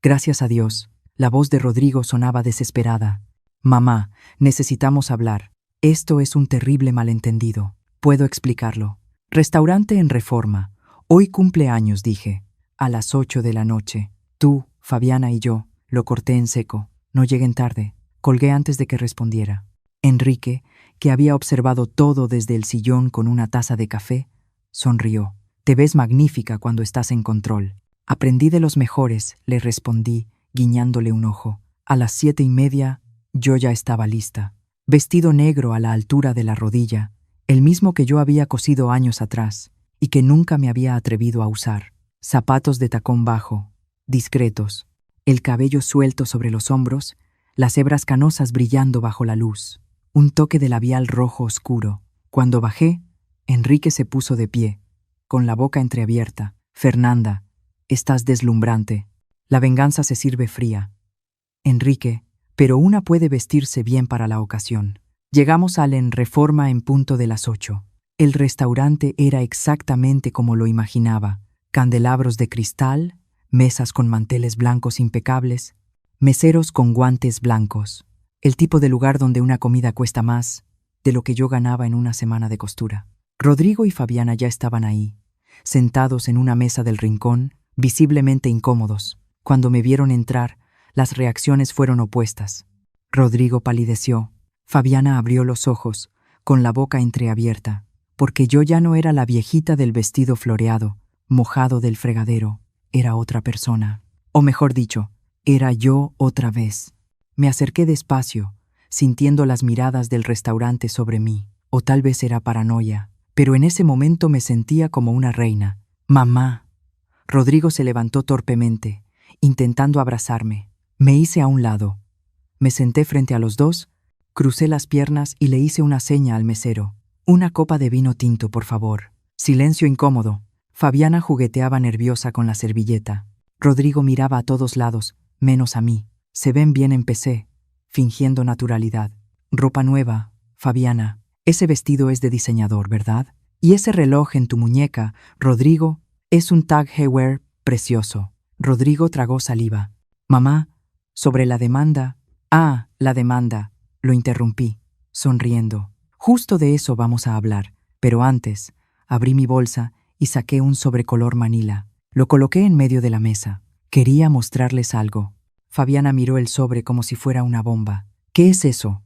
Gracias a Dios. La voz de Rodrigo sonaba desesperada. Mamá, necesitamos hablar. Esto es un terrible malentendido. Puedo explicarlo. Restaurante en Reforma. Hoy cumpleaños, dije. A las 8 de la noche. Tú, Fabiana y yo. Lo corté en seco. No lleguen tarde. Colgué antes de que respondiera. Enrique, que había observado todo desde el sillón con una taza de café, sonrió. Te ves magnífica cuando estás en control. Aprendí de los mejores, le respondí, guiñándole un ojo. A las 7:30, yo ya estaba lista. Vestido negro a la altura de la rodilla, el mismo que yo había cosido años atrás y que nunca me había atrevido a usar. Zapatos de tacón bajo, discretos, el cabello suelto sobre los hombros, las hebras canosas brillando bajo la luz. Un toque de labial rojo oscuro. Cuando bajé, Enrique se puso de pie, con la boca entreabierta. Fernanda, estás deslumbrante. La venganza se sirve fría. Enrique, pero una puede vestirse bien para la ocasión. Llegamos al En Reforma en punto de las 8. El restaurante era exactamente como lo imaginaba. Candelabros de cristal, mesas con manteles blancos impecables, meseros con guantes blancos. El tipo de lugar donde una comida cuesta más de lo que yo ganaba en una semana de costura. Rodrigo y Fabiana ya estaban ahí. sentados en una mesa del rincón, visiblemente incómodos. Cuando me vieron entrar, las reacciones fueron opuestas. Rodrigo palideció. Fabiana abrió los ojos, con la boca entreabierta, porque yo ya no era la viejita del vestido floreado, mojado del fregadero, era otra persona. O mejor dicho, era yo otra vez. Me acerqué despacio, sintiendo las miradas del restaurante sobre mí, o tal vez era paranoia, pero en ese momento me sentía como una reina. ¡Mamá! Rodrigo se levantó torpemente, intentando abrazarme. Me hice a un lado. Me senté frente a los dos, crucé las piernas y le hice una seña al mesero. «Una copa de vino tinto, por favor». Silencio incómodo. Fabiana jugueteaba nerviosa con la servilleta. Rodrigo miraba a todos lados, menos a mí. «Se ven bien», empecé, fingiendo naturalidad. «Ropa nueva, Fabiana. Ese vestido es de diseñador, ¿verdad? Y ese reloj en tu muñeca, Rodrigo, es un Tag Heuer precioso». Rodrigo tragó saliva. «Mamá, sobre la demanda». «Ah, la demanda», lo interrumpí, sonriendo. «Justo de eso vamos a hablar, pero antes, abrí mi bolsa y saqué un sobre color manila. Lo coloqué en medio de la mesa. Quería mostrarles algo». Fabiana miró el sobre como si fuera una bomba. «¿Qué es eso?»,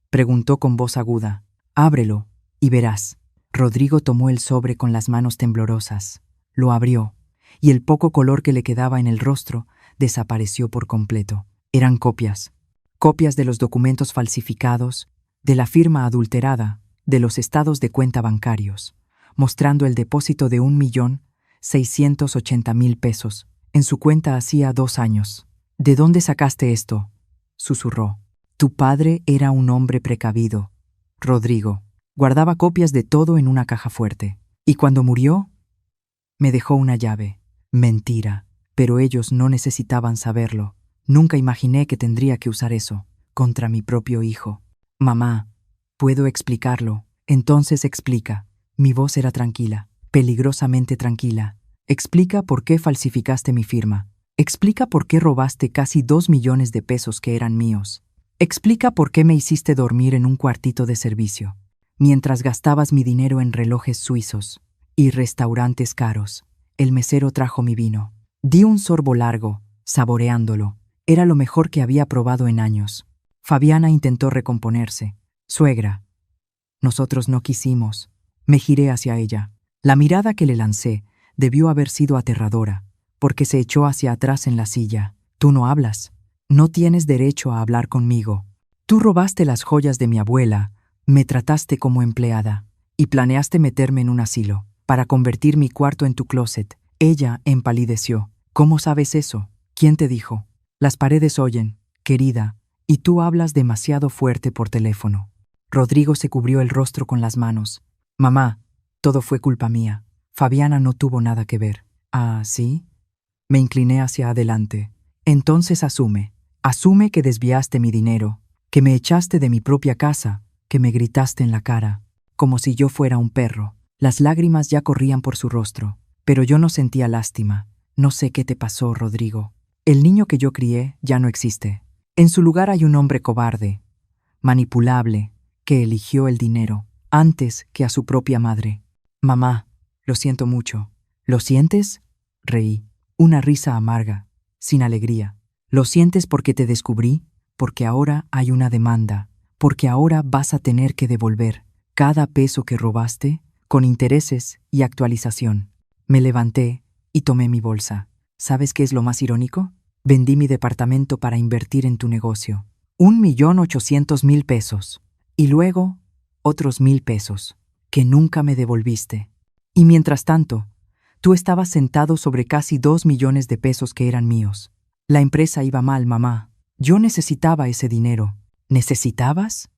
preguntó con voz aguda. «Ábrelo y verás». Rodrigo tomó el sobre con las manos temblorosas. Lo abrió, y el poco color que le quedaba en el rostro desapareció por completo. Eran copias. Copias de los documentos falsificados, de la firma adulterada, de los estados de cuenta bancarios, mostrando el depósito de 1.680.000 pesos en su cuenta hacía 2 años. «¿De dónde sacaste esto?», susurró. «Tu padre era un hombre precavido, Rodrigo. Guardaba copias de todo en una caja fuerte. Y cuando murió, me dejó una llave». Mentira, pero ellos no necesitaban saberlo. Nunca imaginé que tendría que usar eso contra mi propio hijo. «Mamá, puedo explicarlo». «Entonces explica». Mi voz era tranquila, peligrosamente tranquila. «Explica por qué falsificaste mi firma. Explica por qué robaste casi 2 millones de pesos que eran míos. Explica por qué me hiciste dormir en un cuartito de servicio, mientras gastabas mi dinero en relojes suizos y restaurantes caros». El mesero trajo mi vino. Di un sorbo largo, saboreándolo. Era lo mejor que había probado en años. Fabiana intentó recomponerse. «Suegra, nosotros no quisimos». Me giré hacia ella. La mirada que le lancé debió haber sido aterradora, porque se echó hacia atrás en la silla. «Tú no hablas. No tienes derecho a hablar conmigo. Tú robaste las joyas de mi abuela, me trataste como empleada, y planeaste meterme en un asilo, para convertir mi cuarto en tu closet». Ella empalideció. «¿Cómo sabes eso? ¿Quién te dijo?». «Las paredes oyen, querida, y tú hablas demasiado fuerte por teléfono». Rodrigo se cubrió el rostro con las manos. «Mamá, todo fue culpa mía. Fabiana no tuvo nada que ver». «¿Ah, sí?». Me incliné hacia adelante. «Entonces asume que desviaste mi dinero, que me echaste de mi propia casa, que me gritaste en la cara, como si yo fuera un perro». Las lágrimas ya corrían por su rostro, pero yo no sentía lástima. «No sé qué te pasó, Rodrigo. El niño que yo crié ya no existe. En su lugar hay un hombre cobarde, manipulable, que eligió el dinero antes que a su propia madre». «Mamá, lo siento mucho». «¿Lo sientes?». Reí. Una risa amarga, sin alegría. «¿Lo sientes porque te descubrí? Porque ahora hay una demanda. Porque ahora vas a tener que devolver cada peso que robaste, con intereses y actualización». Me levanté y tomé mi bolsa. ¿Sabes qué es lo más irónico? Vendí mi departamento para invertir en tu negocio. 1.800.000 pesos. Y luego, otros 1.000 pesos, que nunca me devolviste. Y mientras tanto, tú estabas sentado sobre casi 2 millones de pesos que eran míos. La empresa iba mal, mamá. Yo necesitaba ese dinero». «¿Necesitabas?».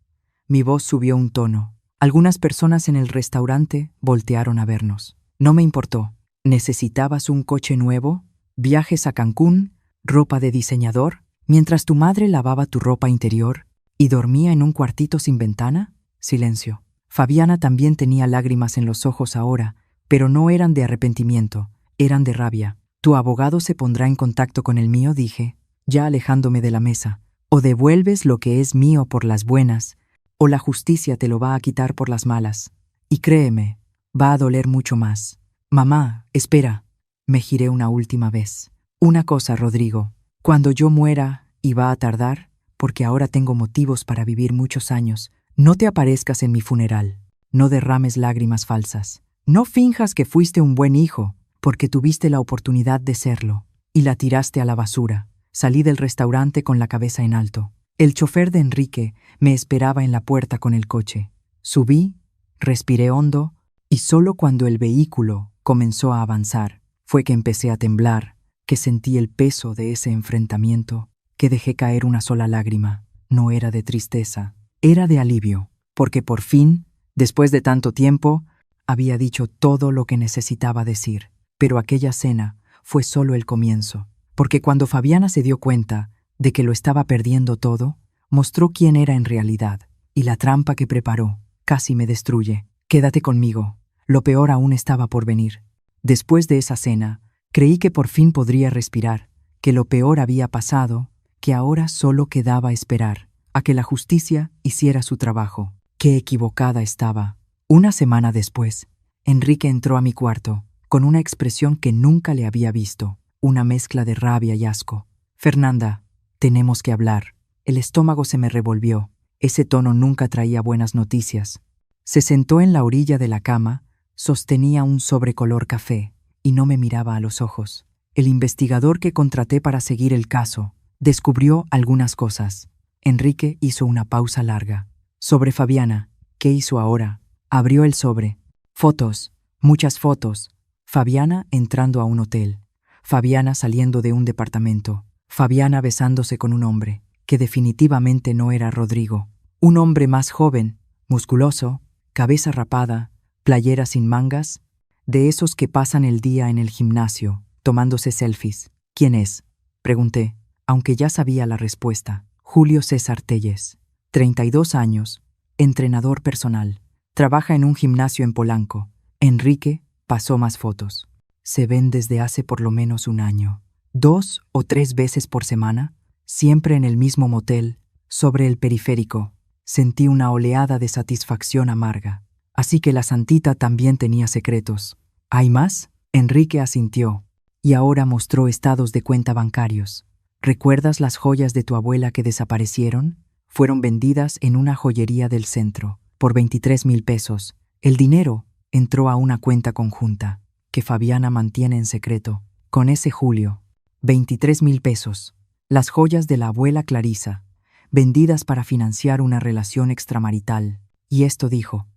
Mi voz subió un tono. Algunas personas en el restaurante voltearon a vernos. No me importó. «¿Necesitabas un coche nuevo? ¿Viajes a Cancún? ¿Ropa de diseñador? ¿Mientras tu madre lavaba tu ropa interior y dormía en un cuartito sin ventana?». Silencio. Fabiana también tenía lágrimas en los ojos ahora, pero no eran de arrepentimiento, eran de rabia. «Tu abogado se pondrá en contacto con el mío», dije, ya alejándome de la mesa. «O devuelves lo que es mío por las buenas, o la justicia te lo va a quitar por las malas. Y créeme, va a doler mucho más». Mamá, espera. Me giré una última vez. Una cosa, Rodrigo. Cuando yo muera, y va a tardar, porque ahora tengo motivos para vivir muchos años, no te aparezcas en mi funeral. No derrames lágrimas falsas. No finjas que fuiste un buen hijo, porque tuviste la oportunidad de serlo, y la tiraste a la basura. Salí del restaurante con la cabeza en alto. El chofer de Enrique me esperaba en la puerta con el coche. Subí, respiré hondo, y solo cuando el vehículo comenzó a avanzar fue que empecé a temblar, que sentí el peso de ese enfrentamiento, que dejé caer una sola lágrima. No era de tristeza, era de alivio, porque por fin, después de tanto tiempo, había dicho todo lo que necesitaba decir. Pero aquella cena fue solo el comienzo, porque cuando Fabiana se dio cuenta de que lo estaba perdiendo todo, mostró quién era en realidad, y la trampa que preparó casi me destruye. Quédate conmigo, lo peor aún estaba por venir. Después de esa cena, creí que por fin podría respirar, que lo peor había pasado, que ahora solo quedaba esperar a que la justicia hiciera su trabajo. Qué equivocada estaba. Una semana después, Enrique entró a mi cuarto, con una expresión que nunca le había visto, una mezcla de rabia y asco. Fernanda, tenemos que hablar. El estómago se me revolvió. Ese tono nunca traía buenas noticias. Se sentó en la orilla de la cama, sostenía un sobre color café y no me miraba a los ojos. El investigador que contraté para seguir el caso descubrió algunas cosas. Enrique hizo una pausa larga. Sobre Fabiana, ¿qué hizo ahora? Abrió el sobre. Fotos, muchas fotos. Fabiana entrando a un hotel. Fabiana saliendo de un departamento. Fabiana besándose con un hombre, que definitivamente no era Rodrigo. Un hombre más joven, musculoso, cabeza rapada, playera sin mangas, de esos que pasan el día en el gimnasio, tomándose selfies. ¿Quién es?, pregunté, aunque ya sabía la respuesta. Julio César Telles, 32 años, entrenador personal. Trabaja en un gimnasio en Polanco. Enrique pasó más fotos. Se ven desde hace por lo menos un año. 2 o 3 veces por semana, siempre en el mismo motel, sobre el periférico. Sentí una oleada de satisfacción amarga. Así que la santita también tenía secretos. ¿Hay más? Enrique asintió, y ahora mostró estados de cuenta bancarios. ¿Recuerdas las joyas de tu abuela que desaparecieron? Fueron vendidas en una joyería del centro, por 23,000 pesos. El dinero entró a una cuenta conjunta, que Fabiana mantiene en secreto, con ese Julio. 23,000 pesos. Las joyas de la abuela Clarisa, vendidas para financiar una relación extramarital. Y esto dijo,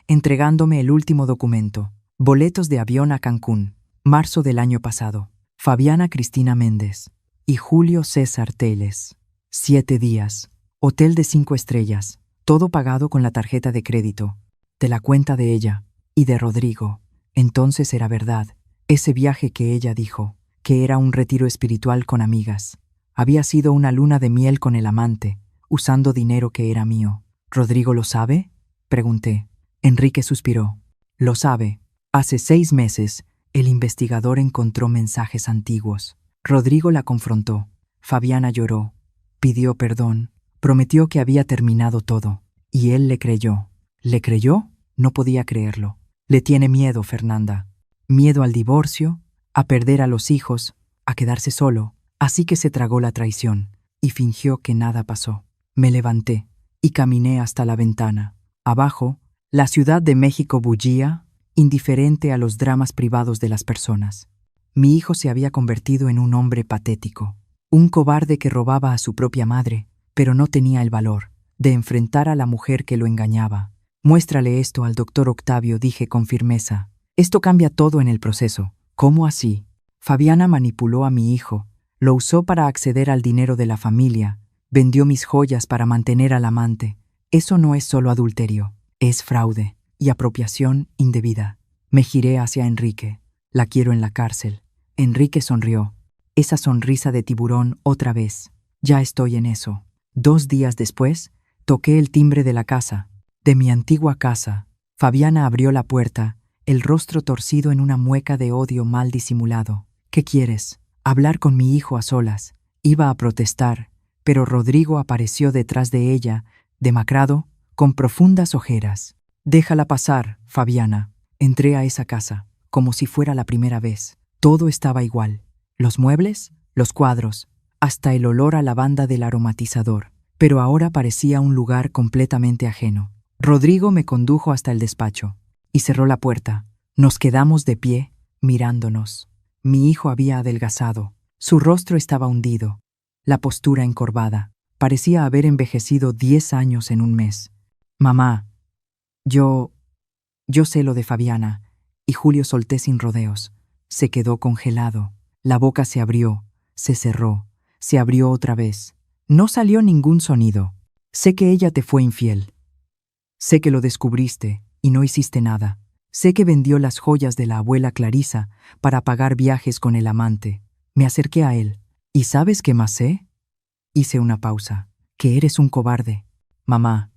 entregándome el último documento. Boletos de avión a Cancún, marzo del año pasado. Fabiana Cristina Méndez y Julio César Telles. 7 días. Hotel de 5 estrellas. Todo pagado con la tarjeta de crédito. De la cuenta de ella y de Rodrigo. Entonces era verdad. Ese viaje que ella dijo, que era un retiro espiritual con amigas. Había sido una luna de miel con el amante, usando dinero que era mío. ¿Rodrigo lo sabe?, pregunté. Enrique suspiró. Lo sabe. Hace 6 meses, el investigador encontró mensajes antiguos. Rodrigo la confrontó. Fabiana lloró. Pidió perdón. Prometió que había terminado todo. Y él le creyó. ¿Le creyó? No podía creerlo. Le tiene miedo, Fernanda. Miedo al divorcio, a perder a los hijos, a quedarse solo. Así que se tragó la traición y fingió que nada pasó. Me levanté y caminé hasta la ventana. Abajo, la Ciudad de México bullía, indiferente a los dramas privados de las personas. Mi hijo se había convertido en un hombre patético, un cobarde que robaba a su propia madre, pero no tenía el valor de enfrentar a la mujer que lo engañaba. Muéstrale esto al doctor Octavio, dije con firmeza. Esto cambia todo en el proceso. ¿Cómo así? Fabiana manipuló a mi hijo, lo usó para acceder al dinero de la familia, vendió mis joyas para mantener al amante. Eso no es solo adulterio, es fraude y apropiación indebida. Me giré hacia Enrique. La quiero en la cárcel. Enrique sonrió. Esa sonrisa de tiburón otra vez. Ya estoy en eso. 2 días después, toqué el timbre de la casa, de mi antigua casa. Fabiana abrió la puerta, el rostro torcido en una mueca de odio mal disimulado. ¿Qué quieres? Hablar con mi hijo a solas. Iba a protestar, pero Rodrigo apareció detrás de ella, demacrado, con profundas ojeras. Déjala pasar, Fabiana. Entré a esa casa, como si fuera la primera vez. Todo estaba igual. Los muebles, los cuadros, hasta el olor a lavanda del aromatizador. Pero ahora parecía un lugar completamente ajeno. Rodrigo me condujo hasta el despacho y cerró la puerta. Nos quedamos de pie, mirándonos. Mi hijo había adelgazado. Su rostro estaba hundido, la postura encorvada. Parecía haber envejecido 10 años en un mes. Mamá, yo sé lo de Fabiana. Y Julio solté sin rodeos. Se quedó congelado. La boca se abrió, se cerró, se abrió otra vez. No salió ningún sonido. Sé que ella te fue infiel. Sé que lo descubriste y no hiciste nada. Sé que vendió las joyas de la abuela Clarisa para pagar viajes con el amante. Me acerqué a él. ¿Y sabes qué más sé? Hice una pausa. Que eres un cobarde. Mamá,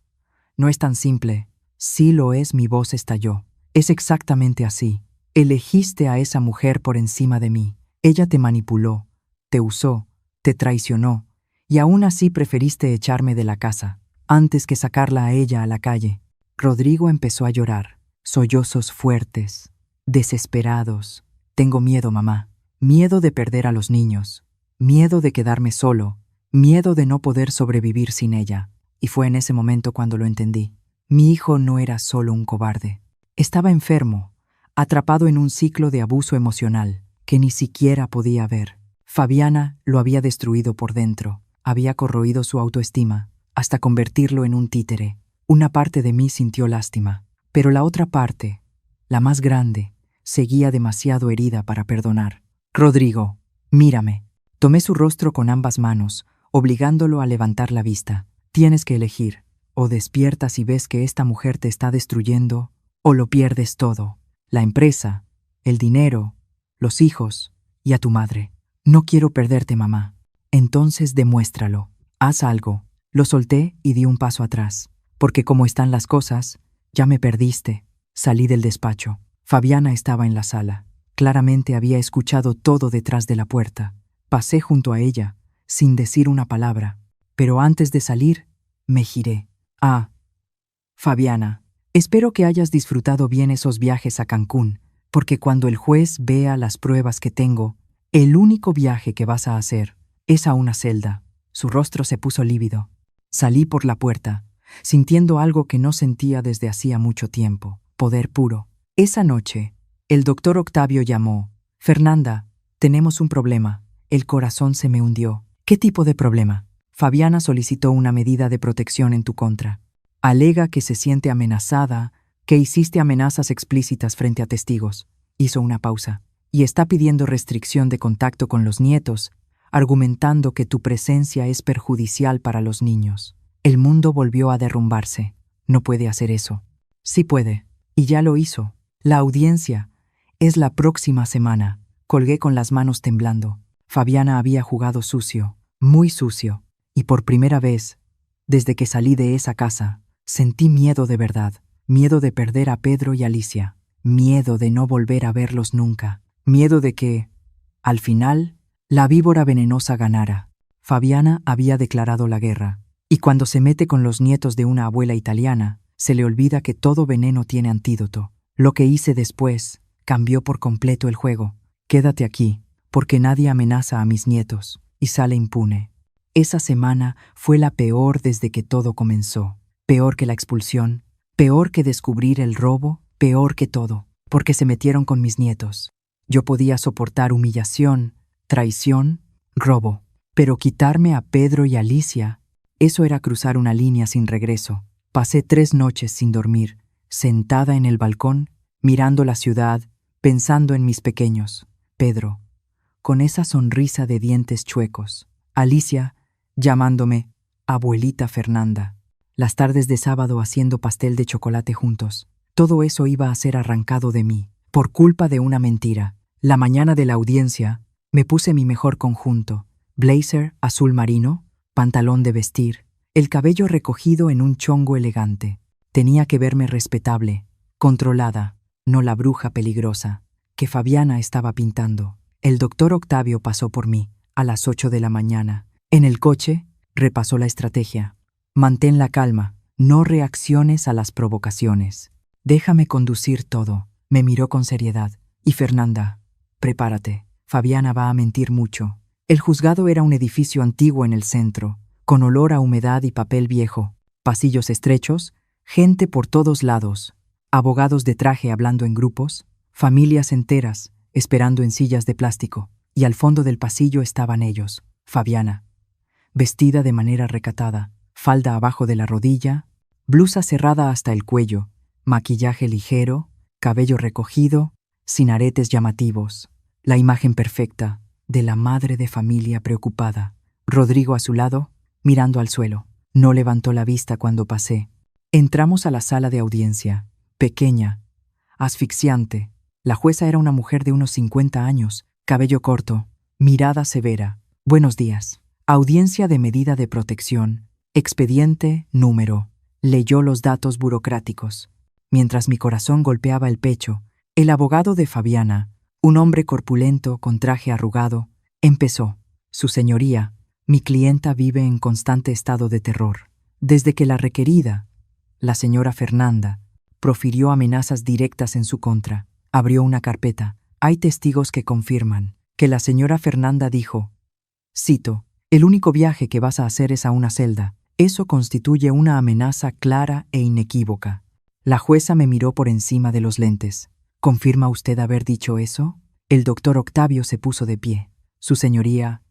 no es tan simple. Sí lo es, mi voz estalló. Es exactamente así. Elegiste a esa mujer por encima de mí. Ella te manipuló, te usó, te traicionó, y aún así preferiste echarme de la casa, antes que sacarla a ella a la calle. Rodrigo empezó a llorar. Sollozos fuertes, desesperados. Tengo miedo, mamá. Miedo de perder a los niños. Miedo de quedarme solo. Miedo de no poder sobrevivir sin ella. Y fue en ese momento cuando lo entendí. Mi hijo no era solo un cobarde. Estaba enfermo, atrapado en un ciclo de abuso emocional que ni siquiera podía ver. Fabiana lo había destruido por dentro. Había corroído su autoestima, hasta convertirlo en un títere. Una parte de mí sintió lástima. Pero la otra parte, la más grande, seguía demasiado herida para perdonar. Rodrigo, mírame. Tomé su rostro con ambas manos, obligándolo a levantar la vista. Tienes que elegir. O despiertas y ves que esta mujer te está destruyendo, o lo pierdes todo. La empresa, el dinero, los hijos y a tu madre. No quiero perderte, mamá. Entonces demuéstralo. Haz algo. Lo solté y di un paso atrás. Porque como están las cosas, ya me perdiste. Salí del despacho. Fabiana estaba en la sala. Claramente había escuchado todo detrás de la puerta. Pasé junto a ella, sin decir una palabra. Pero antes de salir, me giré. Ah, Fabiana, espero que hayas disfrutado bien esos viajes a Cancún, porque cuando el juez vea las pruebas que tengo, el único viaje que vas a hacer es a una celda. Su rostro se puso lívido. Salí por la puerta, sintiendo algo que no sentía desde hacía mucho tiempo, poder puro. Esa noche, el doctor Octavio llamó. Fernanda, tenemos un problema. El corazón se me hundió. ¿Qué tipo de problema? Fabiana solicitó una medida de protección en tu contra. Alega que se siente amenazada, que hiciste amenazas explícitas frente a testigos. Hizo una pausa. Y está pidiendo restricción de contacto con los nietos, argumentando que tu presencia es perjudicial para los niños. El mundo volvió a derrumbarse. No puede hacer eso. Sí puede. Y ya lo hizo. La audiencia es la próxima semana. Colgué con las manos temblando. Fabiana había jugado sucio, muy sucio. Y por primera vez, desde que salí de esa casa, sentí miedo de verdad. Miedo de perder a Pedro y Alicia. Miedo de no volver a verlos nunca. Miedo de que, al final, la víbora venenosa ganara. Fabiana había declarado la guerra. Y cuando se mete con los nietos de una abuela italiana, se le olvida que todo veneno tiene antídoto. Lo que hice después cambió por completo el juego. Quédate aquí, porque nadie amenaza a mis nietos, y sale impune. Esa semana fue la peor desde que todo comenzó. Peor que la expulsión, peor que descubrir el robo, peor que todo, porque se metieron con mis nietos. Yo podía soportar humillación, traición, robo, pero quitarme a Pedro y Alicia, eso era cruzar una línea sin regreso. Pasé 3 noches sin dormir, sentada en el balcón, mirando la ciudad, pensando en mis pequeños. Pedro, con esa sonrisa de dientes chuecos. Alicia, llamándome abuelita Fernanda. Las tardes de sábado haciendo pastel de chocolate juntos. Todo eso iba a ser arrancado de mí, por culpa de una mentira. La mañana de la audiencia, me puse mi mejor conjunto. Blazer azul marino, pantalón de vestir, el cabello recogido en un chongo elegante. Tenía que verme respetable, controlada, no la bruja peligrosa que Fabiana estaba pintando. El doctor Octavio pasó por mí, a las 8 de la mañana. En el coche, repasó la estrategia. Mantén la calma, no reacciones a las provocaciones. Déjame conducir todo. Me miró con seriedad. Y Fernanda, prepárate. Fabiana va a mentir mucho. El juzgado era un edificio antiguo en el centro, con olor a humedad y papel viejo. Pasillos estrechos, gente por todos lados, abogados de traje hablando en grupos, familias enteras esperando en sillas de plástico, y al fondo del pasillo estaban ellos, Fabiana, vestida de manera recatada, falda abajo de la rodilla, blusa cerrada hasta el cuello, maquillaje ligero, cabello recogido, sin aretes llamativos, la imagen perfecta de la madre de familia preocupada. Rodrigo a su lado, mirando al suelo. No levantó la vista cuando pasé. Entramos a la sala de audiencia, pequeña, asfixiante. La jueza era una mujer de unos 50 años, cabello corto, mirada severa. Buenos días. Audiencia de medida de protección. Expediente, número. Leyó los datos burocráticos. Mientras mi corazón golpeaba el pecho, el abogado de Fabiana, un hombre corpulento con traje arrugado, empezó. Su señoría, mi clienta vive en constante estado de terror. Desde que la requerida, la señora Fernanda, profirió amenazas directas en su contra, abrió una carpeta. Hay testigos que confirman que la señora Fernanda dijo, cito, «El único viaje que vas a hacer es a una celda. Eso constituye una amenaza clara e inequívoca». La jueza me miró por encima de los lentes. «¿Confirma usted haber dicho eso?» El doctor Octavio se puso de pie. «Su señoría,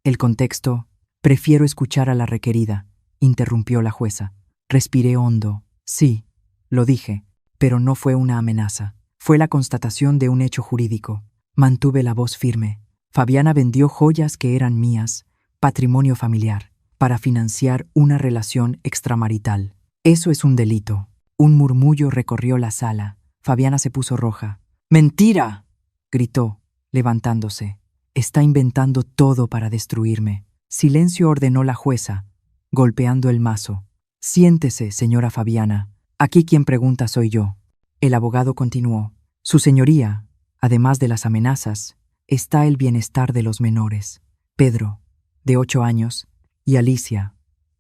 el contexto, prefiero escuchar a la requerida», interrumpió la jueza. Respiré hondo. Sí, lo dije, pero no fue una amenaza. Fue la constatación de un hecho jurídico. Mantuve la voz firme. Fabiana vendió joyas que eran mías, patrimonio familiar, para financiar una relación extramarital. Eso es un delito. Un murmullo recorrió la sala. Fabiana se puso roja. «¡Mentira!», gritó, levantándose. «Está inventando todo para destruirme». Silencio, ordenó la jueza, golpeando el mazo. «Siéntese, señora Fabiana. Aquí quien pregunta soy yo». El abogado continuó. «Su señoría, además de las amenazas, está el bienestar de los menores. Pedro, de 8 años, y Alicia,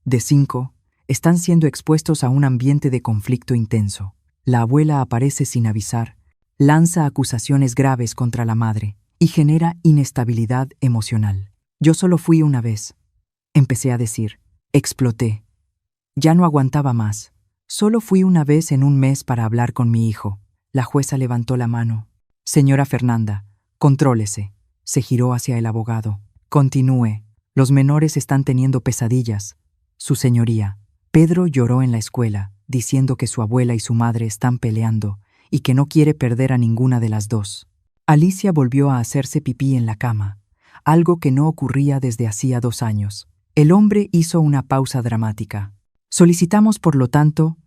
de 5, están siendo expuestos a un ambiente de conflicto intenso. La abuela aparece sin avisar, lanza acusaciones graves contra la madre y genera inestabilidad emocional. Yo solo fui una vez. Empecé a decir. Exploté. Ya no aguantaba más. Solo fui una vez en un mes para hablar con mi hijo». La jueza levantó la mano. «Señora Fernanda, contrólese». Se giró hacia el abogado. «Continúe. Los menores están teniendo pesadillas. Su señoría». Pedro lloró en la escuela, diciendo que su abuela y su madre están peleando y que no quiere perder a ninguna de las dos. Alicia volvió a hacerse pipí en la cama, algo que no ocurría desde hacía 2 años. El hombre hizo una pausa dramática. «Solicitamos, por lo tanto,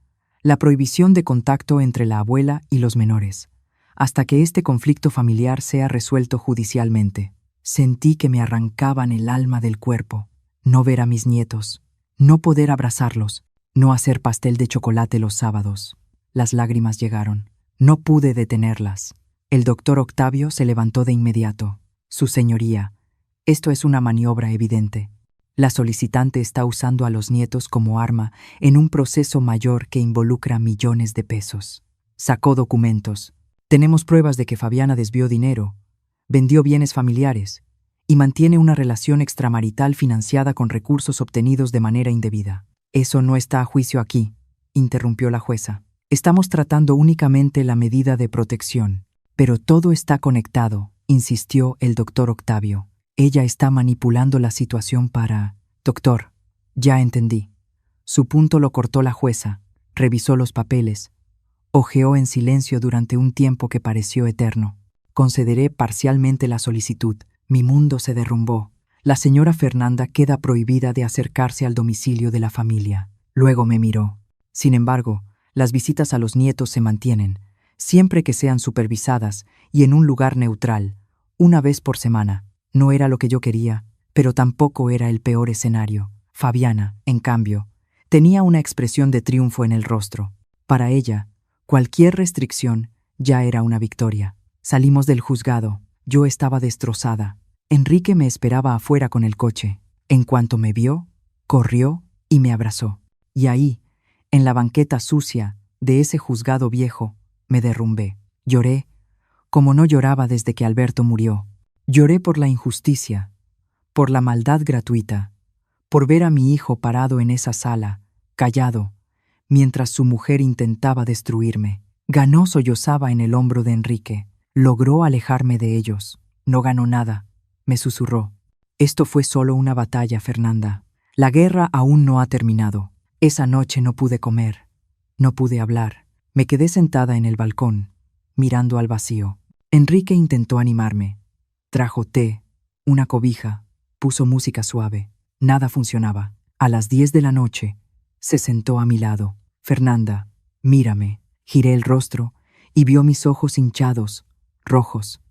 la prohibición de contacto entre la abuela y los menores, hasta que este conflicto familiar sea resuelto judicialmente». Sentí que me arrancaban el alma del cuerpo. No ver a mis nietos, no poder abrazarlos, no hacer pastel de chocolate los sábados. Las lágrimas llegaron. No pude detenerlas. El doctor Octavio se levantó de inmediato. «Su señoría, esto es una maniobra evidente. La solicitante está usando a los nietos como arma en un proceso mayor que involucra millones de pesos». Sacó documentos. «Tenemos pruebas de que Fabiana desvió dinero, vendió bienes familiares y mantiene una relación extramarital financiada con recursos obtenidos de manera indebida». «Eso no está a juicio aquí», interrumpió la jueza. «Estamos tratando únicamente la medida de protección». «Pero todo está conectado», insistió el doctor Octavio. «Ella está manipulando la situación para...». «Doctor, ya entendí». Su punto lo cortó la jueza, revisó los papeles, hojeó en silencio durante un tiempo que pareció eterno. «Concederé parcialmente la solicitud». Mi mundo se derrumbó. La señora Fernanda queda prohibida de acercarse al domicilio de la familia. Luego me miró. «Sin embargo, las visitas a los nietos se mantienen, siempre que sean supervisadas y en un lugar neutral, una vez por semana». No era lo que yo quería, pero tampoco era el peor escenario. Fabiana, en cambio, tenía una expresión de triunfo en el rostro. Para ella, cualquier restricción ya era una victoria. Salimos del juzgado. Yo estaba destrozada. Enrique me esperaba afuera con el coche. En cuanto me vio, corrió y me abrazó. Y ahí, en la banqueta sucia de ese juzgado viejo, me derrumbé. Lloré como no lloraba desde que Alberto murió. Lloré por la injusticia, por la maldad gratuita, por ver a mi hijo parado en esa sala, callado, mientras su mujer intentaba destruirme. Ganó, sollozaba en el hombro de Enrique. Logró alejarme de ellos. No ganó nada, me susurró. Esto fue solo una batalla, Fernanda. La guerra aún no ha terminado. Esa noche no pude comer, no pude hablar. Me quedé sentada en el balcón, mirando al vacío. Enrique intentó animarme. Trajo té, una cobija, puso música suave. Nada funcionaba. A las 10 de la noche, se sentó a mi lado. Fernanda, mírame. Giré el rostro y vio mis ojos hinchados, rojos.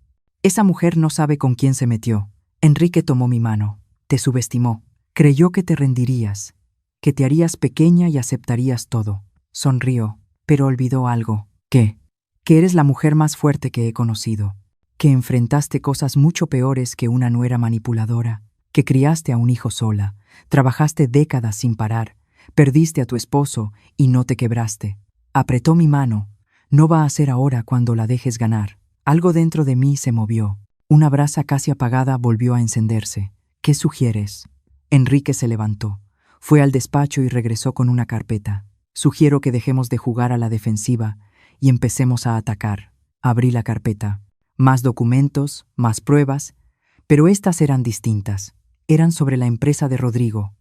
Esa mujer no sabe con quién se metió. Enrique tomó mi mano. Te subestimó. Creyó que te rendirías, que te harías pequeña y aceptarías todo. Sonrió, pero olvidó algo. ¿Qué? Que eres la mujer más fuerte que he conocido, que enfrentaste cosas mucho peores que una nuera manipuladora, que criaste a un hijo sola, trabajaste décadas sin parar, perdiste a tu esposo y no te quebraste. Apretó mi mano. No va a ser ahora cuando la dejes ganar. Algo dentro de mí se movió. Una brasa casi apagada volvió a encenderse. ¿Qué sugieres? Enrique se levantó. Fue al despacho y regresó con una carpeta. Sugiero que dejemos de jugar a la defensiva y empecemos a atacar. Abrí la carpeta. Más documentos, más pruebas, pero estas eran distintas. Eran sobre la empresa de Rodrigo.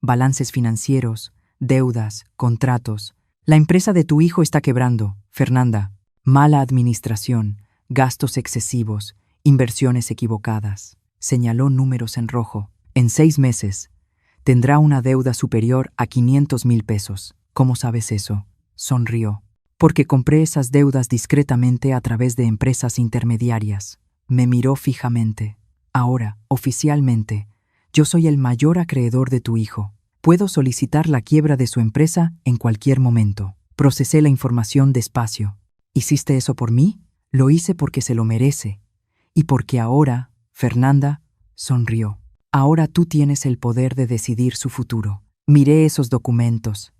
Balances financieros, deudas, contratos. La empresa de tu hijo está quebrando, Fernanda. Mala administración, gastos excesivos, inversiones equivocadas. Señaló números en rojo. En 6 meses, tendrá una deuda superior a 500,000 pesos. ¿Cómo sabes eso? Sonrió. Porque compré esas deudas discretamente a través de empresas intermediarias. Me miró fijamente. Ahora, oficialmente, yo soy el mayor acreedor de tu hijo. Puedo solicitar la quiebra de su empresa en cualquier momento. Procesé la información despacio. ¿Hiciste eso por mí? Lo hice porque se lo merece. Y porque ahora, Fernanda, sonrió. Ahora tú tienes el poder de decidir su futuro. Miré esos documentos,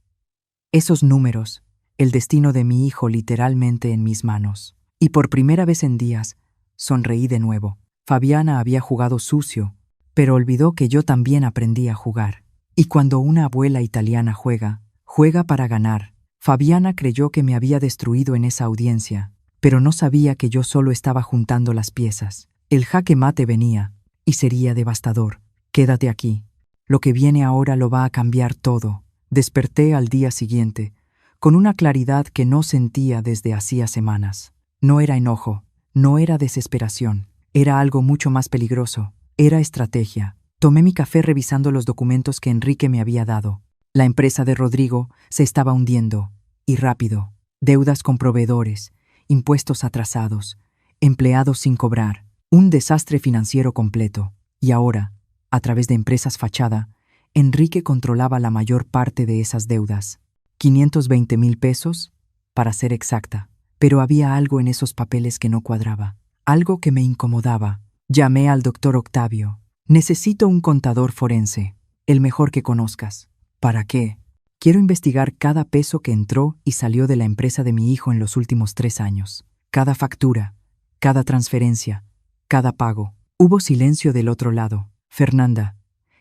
esos números, el destino de mi hijo literalmente en mis manos. Y por primera vez en días, sonreí de nuevo. Fabiana había jugado sucio, pero olvidó que yo también aprendí a jugar. Y cuando una abuela italiana juega, juega para ganar. Fabiana creyó que me había destruido en esa audiencia, pero no sabía que yo solo estaba juntando las piezas. El jaque mate venía, y sería devastador. Quédate aquí. Lo que viene ahora lo va a cambiar todo. Desperté al día siguiente, con una claridad que no sentía desde hacía semanas. No era enojo, no era desesperación, era algo mucho más peligroso, era estrategia. Tomé mi café revisando los documentos que Enrique me había dado. La empresa de Rodrigo se estaba hundiendo, y rápido. Deudas con proveedores, impuestos atrasados, empleados sin cobrar, un desastre financiero completo. Y ahora, a través de empresas fachada, Enrique controlaba la mayor parte de esas deudas. 520,000 pesos, para ser exacta. Pero había algo en esos papeles que no cuadraba, algo que me incomodaba. Llamé al doctor Octavio. Necesito un contador forense, el mejor que conozcas. ¿Para qué? Quiero investigar cada peso que entró y salió de la empresa de mi hijo en los últimos 3 años. Cada factura, cada transferencia, cada pago. Hubo silencio del otro lado. Fernanda,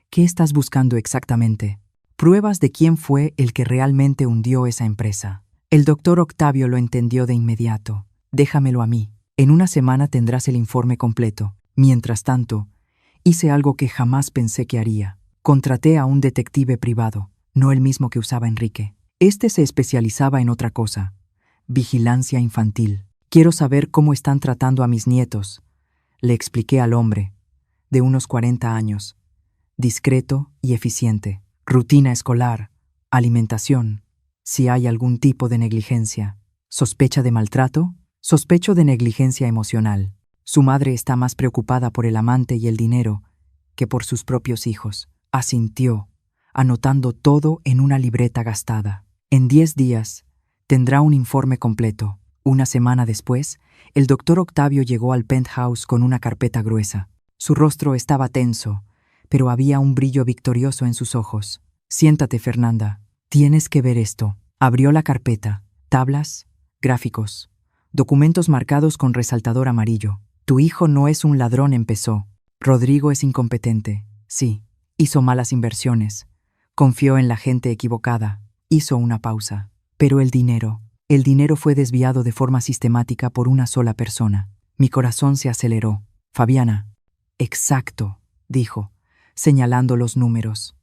¿qué estás buscando exactamente? Pruebas de quién fue el que realmente hundió esa empresa. El doctor Octavio lo entendió de inmediato. Déjamelo a mí. En una semana tendrás el informe completo. Mientras tanto, hice algo que jamás pensé que haría. Contraté a un detective privado, no el mismo que usaba Enrique. Este se especializaba en otra cosa: vigilancia infantil. Quiero saber cómo están tratando a mis nietos, le expliqué al hombre, de unos 40 años, discreto y eficiente. Rutina escolar, alimentación, si hay algún tipo de negligencia. ¿Sospecha de maltrato? Sospecho de negligencia emocional. Su madre está más preocupada por el amante y el dinero que por sus propios hijos. Asintió, anotando todo en una libreta gastada. En 10 días, tendrá un informe completo. Una semana después, el doctor Octavio llegó al penthouse con una carpeta gruesa. Su rostro estaba tenso, pero había un brillo victorioso en sus ojos. Siéntate, Fernanda. Tienes que ver esto. Abrió la carpeta. Tablas, gráficos, documentos marcados con resaltador amarillo. Tu hijo no es un ladrón, empezó. Rodrigo es incompetente. Sí, hizo malas inversiones. Confió en la gente equivocada. Hizo una pausa. Pero el dinero fue desviado de forma sistemática por una sola persona. Mi corazón se aceleró. Fabiana. Exacto, dijo, señalando los números.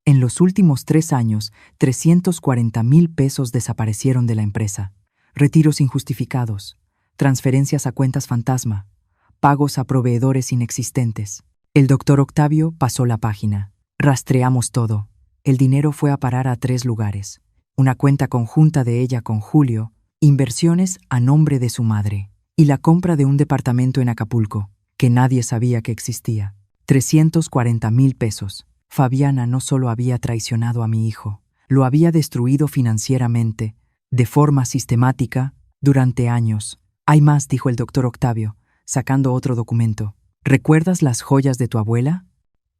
En los últimos 3 años, 340,000 pesos desaparecieron de la empresa. Retiros injustificados, transferencias a cuentas fantasma, pagos a proveedores inexistentes. El doctor Octavio pasó la página. Rastreamos todo. El dinero fue a parar a 3 lugares. Una cuenta conjunta de ella con Julio, inversiones a nombre de su madre, y la compra de un departamento en Acapulco, que nadie sabía que existía. 340,000 pesos. Fabiana no solo había traicionado a mi hijo, lo había destruido financieramente, de forma sistemática, durante años. Hay más, dijo el doctor Octavio, sacando otro documento. ¿Recuerdas las joyas de tu abuela?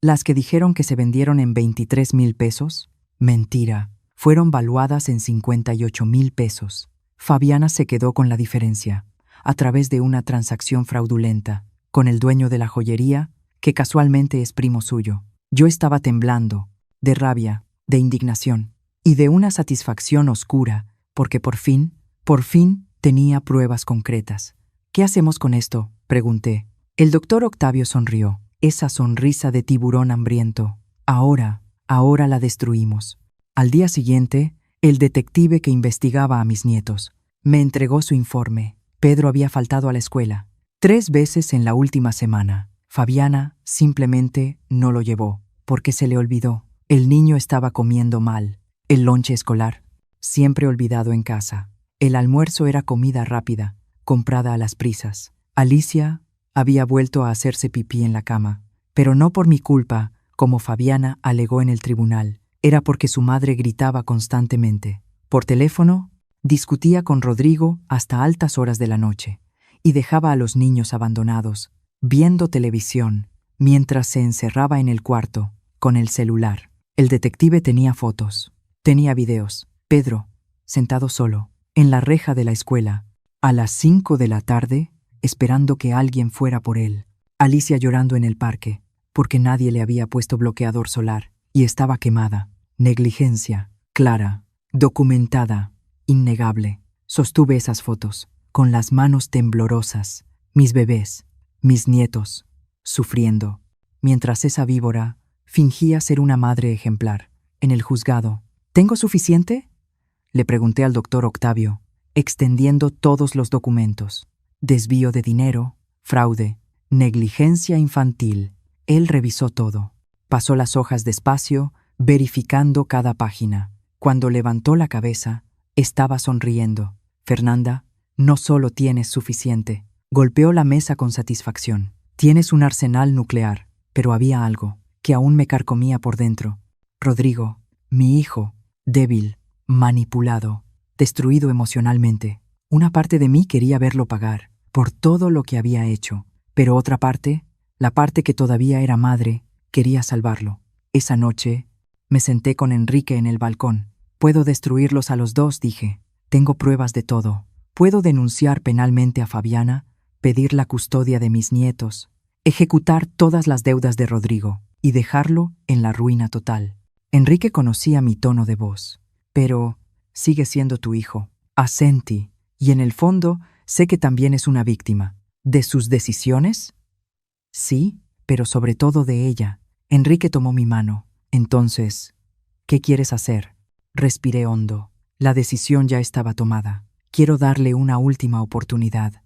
¿Las que dijeron que se vendieron en 23,000 pesos? Mentira, fueron valuadas en 58,000 pesos. Fabiana se quedó con la diferencia, a través de una transacción fraudulenta, con el dueño de la joyería, que casualmente es primo suyo. Yo estaba temblando, de rabia, de indignación, y de una satisfacción oscura, porque por fin tenía pruebas concretas. ¿Qué hacemos con esto?, pregunté. El doctor Octavio sonrió, esa sonrisa de tiburón hambriento. Ahora la destruimos. Al día siguiente, el detective que investigaba a mis nietos me entregó su informe. Pedro había faltado a la escuela 3 veces en la última semana. Fabiana simplemente no lo llevó, porque se le olvidó. El niño estaba comiendo mal. El lonche escolar, siempre olvidado en casa. El almuerzo era comida rápida, comprada a las prisas. Alicia había vuelto a hacerse pipí en la cama, pero no por mi culpa, como Fabiana alegó en el tribunal. Era porque su madre gritaba constantemente. Por teléfono, discutía con Rodrigo hasta altas horas de la noche y dejaba a los niños abandonados, viendo televisión, mientras se encerraba en el cuarto, con el celular. El detective tenía fotos, tenía videos. Pedro, sentado solo, en la reja de la escuela, a las 5 de la tarde, esperando que alguien fuera por él. Alicia llorando en el parque, porque nadie le había puesto bloqueador solar, y estaba quemada. Negligencia, clara, documentada, innegable. Sostuve esas fotos, con las manos temblorosas. Mis bebés, mis nietos, sufriendo, mientras esa víbora fingía ser una madre ejemplar. En el juzgado, ¿tengo suficiente?, le pregunté al doctor Octavio, extendiendo todos los documentos. Desvío de dinero, fraude, negligencia infantil. Él revisó todo. Pasó las hojas despacio, verificando cada página. Cuando levantó la cabeza, estaba sonriendo. Fernanda, no solo tienes suficiente. Golpeó la mesa con satisfacción. Tienes un arsenal nuclear, pero había algo que aún me carcomía por dentro. Rodrigo, mi hijo, débil, manipulado, destruido emocionalmente. Una parte de mí quería verlo pagar por todo lo que había hecho, pero otra parte, la parte que todavía era madre, quería salvarlo. Esa noche, me senté con Enrique en el balcón. Puedo destruirlos a los dos, dije. Tengo pruebas de todo. Puedo denunciar penalmente a Fabiana, pedir la custodia de mis nietos, ejecutar todas las deudas de Rodrigo y dejarlo en la ruina total. Enrique conocía mi tono de voz. Pero sigue siendo tu hijo. Asentí, y en el fondo sé que también es una víctima. ¿De sus decisiones? Sí, pero sobre todo de ella. Enrique tomó mi mano. Entonces, ¿qué quieres hacer? Respiré hondo. La decisión ya estaba tomada. Quiero darle una última oportunidad.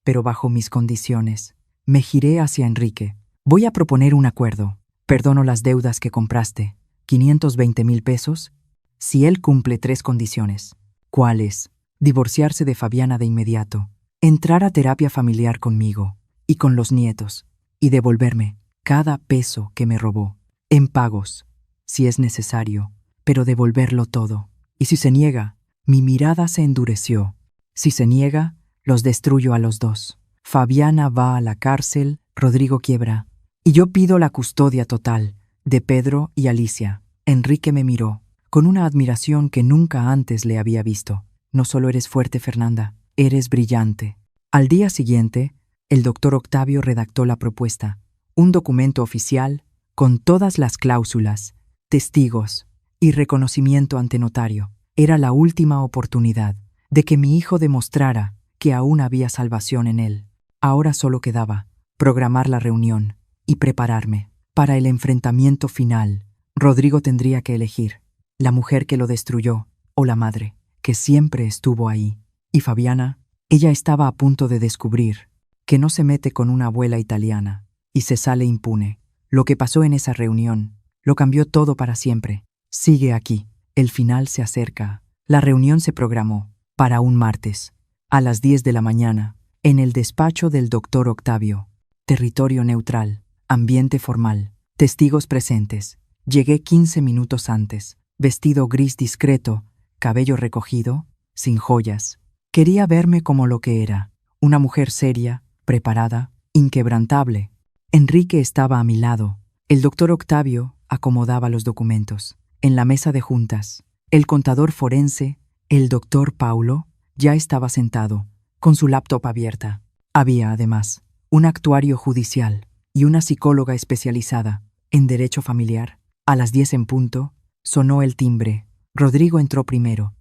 Pero bajo mis condiciones. Me giré hacia Enrique. Voy a proponer un acuerdo. Perdono las deudas que compraste. 520,000 pesos. Si él cumple 3 condiciones. ¿Cuáles? Divorciarse de Fabiana de inmediato. Entrar a terapia familiar conmigo y con los nietos. Y devolverme cada peso que me robó. En pagos, si es necesario, pero devolverlo todo. Y si se niega, mi mirada se endureció. Si se niega, los destruyo a los dos. Fabiana va a la cárcel, Rodrigo quiebra. Y yo pido la custodia total de Pedro y Alicia. Enrique me miró, con una admiración que nunca antes le había visto. No solo eres fuerte, Fernanda, Eres brillante. Al día siguiente, el doctor Octavio redactó la propuesta, un documento oficial con todas las cláusulas, testigos y reconocimiento ante notario. Era la última oportunidad de que mi hijo demostrara que aún había salvación en él. Ahora solo quedaba programar la reunión y prepararme. Para el enfrentamiento final, Rodrigo tendría que elegir la mujer que lo destruyó o la madre, que siempre estuvo ahí. Y Fabiana, ella estaba a punto de descubrir que no se mete con una abuela italiana y se sale impune. Lo que pasó en esa reunión lo cambió todo para siempre. Sigue aquí. El final se acerca. La reunión se programó para un martes, a las 10 de la mañana, en el despacho del doctor Octavio. Territorio neutral, ambiente formal, testigos presentes. Llegué 15 minutos antes, vestido gris discreto, cabello recogido, sin joyas. Quería verme como lo que era, una mujer seria, preparada, inquebrantable. Enrique estaba a mi lado. El doctor Octavio acomodaba los documentos. En la mesa de juntas, el contador forense, el doctor Paulo, ya estaba sentado, con su laptop abierta. Había, además, un actuario judicial y una psicóloga especializada en derecho familiar. A las 10 en punto, sonó el timbre. Rodrigo entró primero.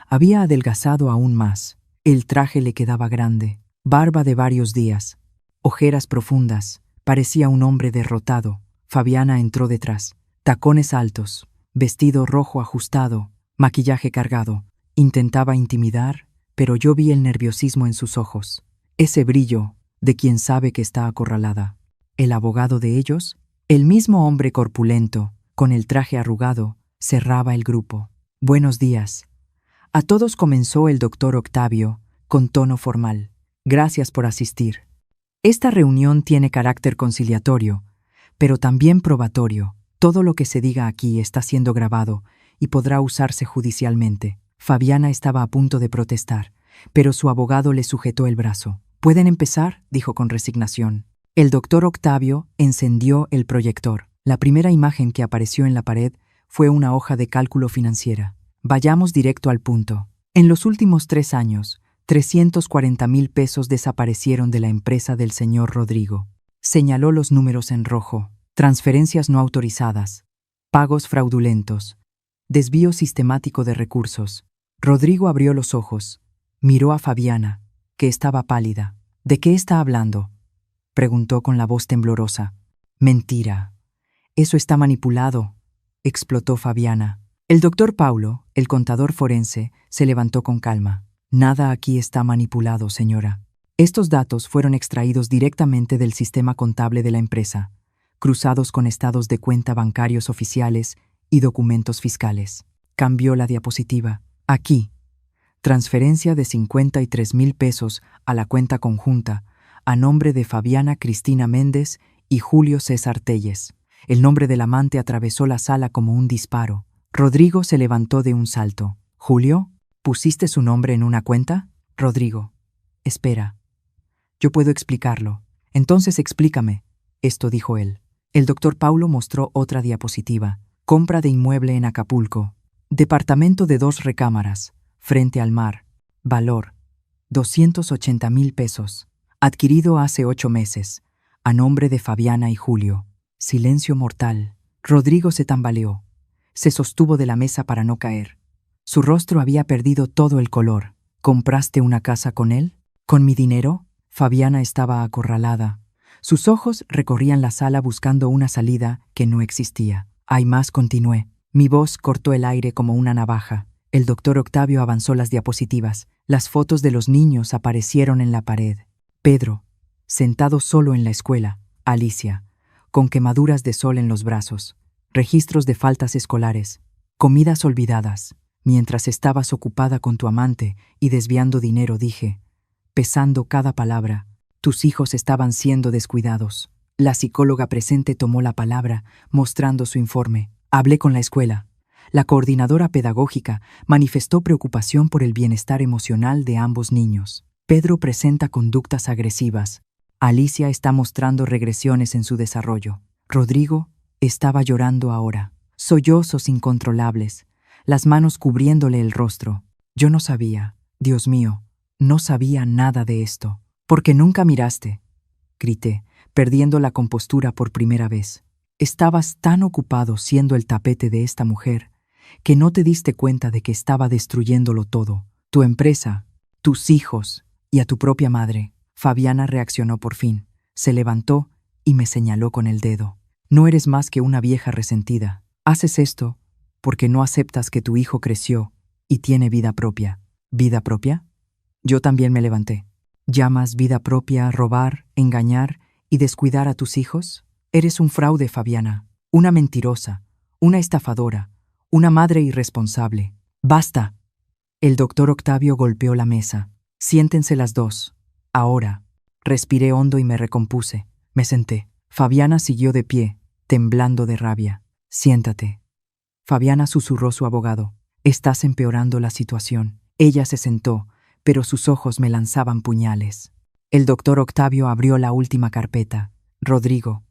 Había adelgazado aún más. El traje le quedaba grande, barba de varios días, ojeras profundas. Parecía un hombre derrotado. Fabiana entró detrás. Tacones altos, vestido rojo ajustado, maquillaje cargado. Intentaba intimidar, pero yo vi el nerviosismo en sus ojos. Ese brillo de quien sabe que está acorralada. El abogado de ellos, el mismo hombre corpulento, con el traje arrugado, cerraba el grupo. Buenos días. A todos comenzó el doctor Octavio, con tono formal. Gracias por asistir. Esta reunión tiene carácter conciliatorio, pero también probatorio. Todo lo que se diga aquí está siendo grabado y podrá usarse judicialmente. Fabiana estaba a punto de protestar, pero su abogado le sujetó el brazo. «¿Pueden empezar?», dijo con resignación. El doctor Octavio encendió el proyector. La primera imagen que apareció en la pared fue una hoja de cálculo financiera. Vayamos directo al punto. En los últimos 3 años, 340,000 pesos desaparecieron de la empresa del señor Rodrigo. Señaló los números en rojo. Transferencias no autorizadas, pagos fraudulentos, desvío sistemático de recursos. Rodrigo abrió los ojos, miró a Fabiana, que estaba pálida. «¿De qué está hablando?», preguntó con la voz temblorosa. «Mentira. Eso está manipulado», explotó Fabiana. El doctor Paulo, el contador forense, se levantó con calma. «Nada aquí está manipulado, señora. Estos datos fueron extraídos directamente del sistema contable de la empresa, cruzados con estados de cuenta bancarios oficiales y documentos fiscales». Cambió la diapositiva. «Aquí, transferencia de 53,000 pesos a la cuenta conjunta, a nombre de Fabiana Cristina Méndez y Julio César Telles». El nombre del amante atravesó la sala como un disparo. Rodrigo se levantó de un salto. «¿Julio? ¿Pusiste su nombre en una cuenta?». «Rodrigo, espera. Yo puedo explicarlo». «Entonces explícame», esto dijo él. El doctor Paulo mostró otra diapositiva. Compra de inmueble en Acapulco. Departamento de 2 recámaras, frente al mar. Valor: 280,000 pesos. Adquirido hace 8 meses, a nombre de Fabiana y Julio. Silencio mortal. Rodrigo se tambaleó. Se sostuvo de la mesa para no caer. Su rostro había perdido todo el color. «¿Compraste una casa con él? ¿Con mi dinero?». Fabiana estaba acorralada. Sus ojos recorrían la sala buscando una salida que no existía. «Hay más», continué. Mi voz cortó el aire como una navaja. El doctor Octavio avanzó las diapositivas. Las fotos de los niños aparecieron en la pared. Pedro, sentado solo en la escuela. Alicia, con quemaduras de sol en los brazos. Registros de faltas escolares. Comidas olvidadas. Mientras estabas ocupada con tu amante y desviando dinero, dije, pesando cada palabra, tus hijos estaban siendo descuidados. La psicóloga presente tomó la palabra, mostrando su informe. Hablé con la escuela. La coordinadora pedagógica manifestó preocupación por el bienestar emocional de ambos niños. Pedro presenta conductas agresivas. Alicia está mostrando regresiones en su desarrollo. Rodrigo estaba llorando ahora. Sollozos incontrolables, las manos cubriéndole el rostro. Yo no sabía. Dios mío, No sabía nada de esto. «Porque nunca miraste», grité, perdiendo la compostura por primera vez. Estabas tan ocupado siendo el tapete de esta mujer que no te diste cuenta de que estaba destruyéndolo todo. Tu empresa, tus hijos y a tu propia madre. Fabiana reaccionó por fin. Se levantó y me señaló con el dedo. «No eres más que una vieja resentida. Haces esto porque no aceptas que tu hijo creció y tiene vida propia». ¿Vida propia? Yo también me levanté. ¿Llamas vida propia a robar, engañar y descuidar a tus hijos? Eres un fraude, Fabiana. Una mentirosa. Una estafadora. Una madre irresponsable. ¡Basta! El doctor Octavio golpeó la mesa. «Siéntense las dos. Ahora». Respiré hondo y me recompuse. Me senté. Fabiana siguió de pie, temblando de rabia. «Siéntate». Fabiana susurró su abogado. «Estás empeorando la situación». Ella se sentó, pero sus ojos me lanzaban puñales. El doctor Octavio abrió la última carpeta. «Rodrigo,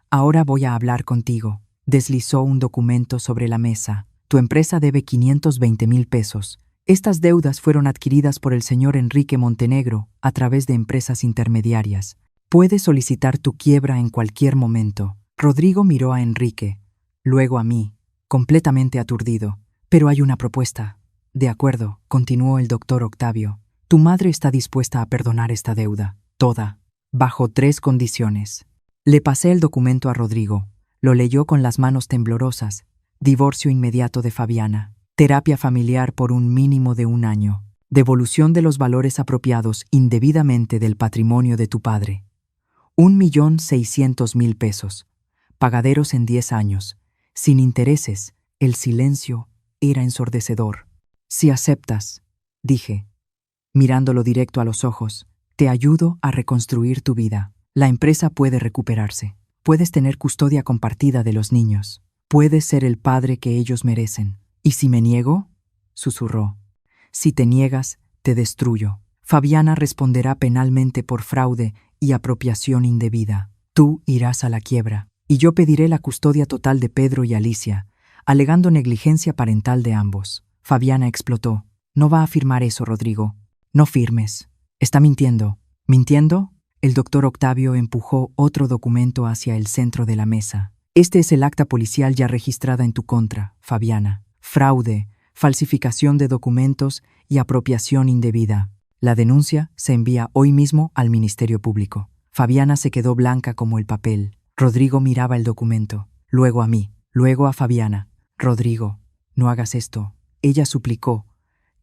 ahora voy a hablar contigo». Deslizó un documento sobre la mesa. «Tu empresa debe 520,000 pesos. Estas deudas fueron adquiridas por el señor Enrique Montenegro a través de empresas intermediarias. Puedes solicitar tu quiebra en cualquier momento». Rodrigo miró a Enrique, luego a mí, completamente aturdido. «Pero hay una propuesta». «De acuerdo», continuó el doctor Octavio. «Tu madre está dispuesta a perdonar esta deuda, toda, bajo 3 condiciones». Le pasé el documento a Rodrigo. Lo leyó con las manos temblorosas. Divorcio inmediato de Fabiana. Terapia familiar por un mínimo de 1 año. Devolución de los valores apropiados indebidamente del patrimonio de tu padre. 1,600,000 pesos. Pagaderos en 10 años. Sin intereses. El silencio era ensordecedor. «Si aceptas», dije, mirándolo directo a los ojos, «te ayudo a reconstruir tu vida. La empresa puede recuperarse. Puedes tener custodia compartida de los niños. Puedes ser el padre que ellos merecen». «¿Y si me niego?», susurró. «Si te niegas, te destruyo. Fabiana responderá penalmente por fraude y apropiación indebida. Tú irás a la quiebra, y yo pediré la custodia total de Pedro y Alicia, alegando negligencia parental de ambos». Fabiana explotó. «No va a firmar eso, Rodrigo. No firmes. Está mintiendo». «¿Mintiendo?». El doctor Octavio empujó otro documento hacia el centro de la mesa. «Este es el acta policial ya registrada en tu contra, Fabiana. Fraude, falsificación de documentos y apropiación indebida. La denuncia se envía hoy mismo al Ministerio Público». Fabiana se quedó blanca como el papel. Rodrigo miraba el documento, luego a mí, luego a Fabiana. «Rodrigo, no hagas esto». Ella suplicó,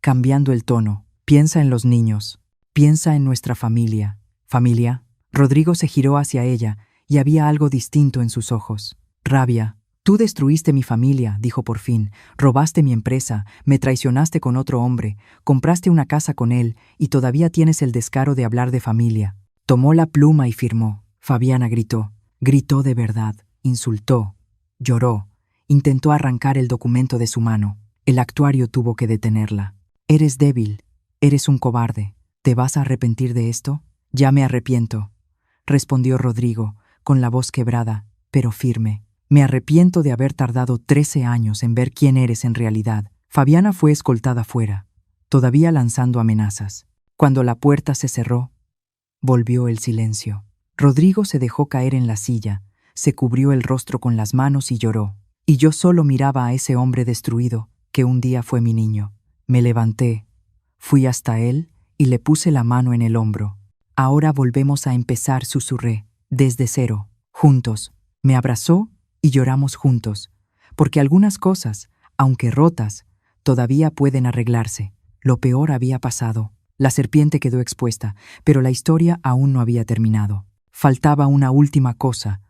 cambiando el tono. «Piensa en los niños. Piensa en nuestra familia». «¿Familia?». Rodrigo se giró hacia ella y había algo distinto en sus ojos. Rabia. «Tú destruiste mi familia», dijo por fin. «Robaste mi empresa, me traicionaste con otro hombre, compraste una casa con él y todavía tienes el descaro de hablar de familia». Tomó la pluma y firmó. Fabiana gritó. Gritó de verdad, insultó, lloró, intentó arrancar el documento de su mano. El actuario tuvo que detenerla. «Eres débil, eres un cobarde. ¿Te vas a arrepentir de esto?». «Ya me arrepiento», respondió Rodrigo, con la voz quebrada, pero firme. «Me arrepiento de haber tardado 13 años en ver quién eres en realidad». Fabiana fue escoltada fuera, todavía lanzando amenazas. Cuando la puerta se cerró, volvió el silencio. Rodrigo se dejó caer en la silla, se cubrió el rostro con las manos y lloró. Y yo solo miraba a ese hombre destruido, que un día fue mi niño. Me levanté, fui hasta él y le puse la mano en el hombro. «Ahora volvemos a empezar», susurré, «desde cero, juntos». Me abrazó y lloramos juntos, porque algunas cosas, aunque rotas, todavía pueden arreglarse. Lo peor había pasado. La serpiente quedó expuesta, pero la historia aún no había terminado. Faltaba una última cosa,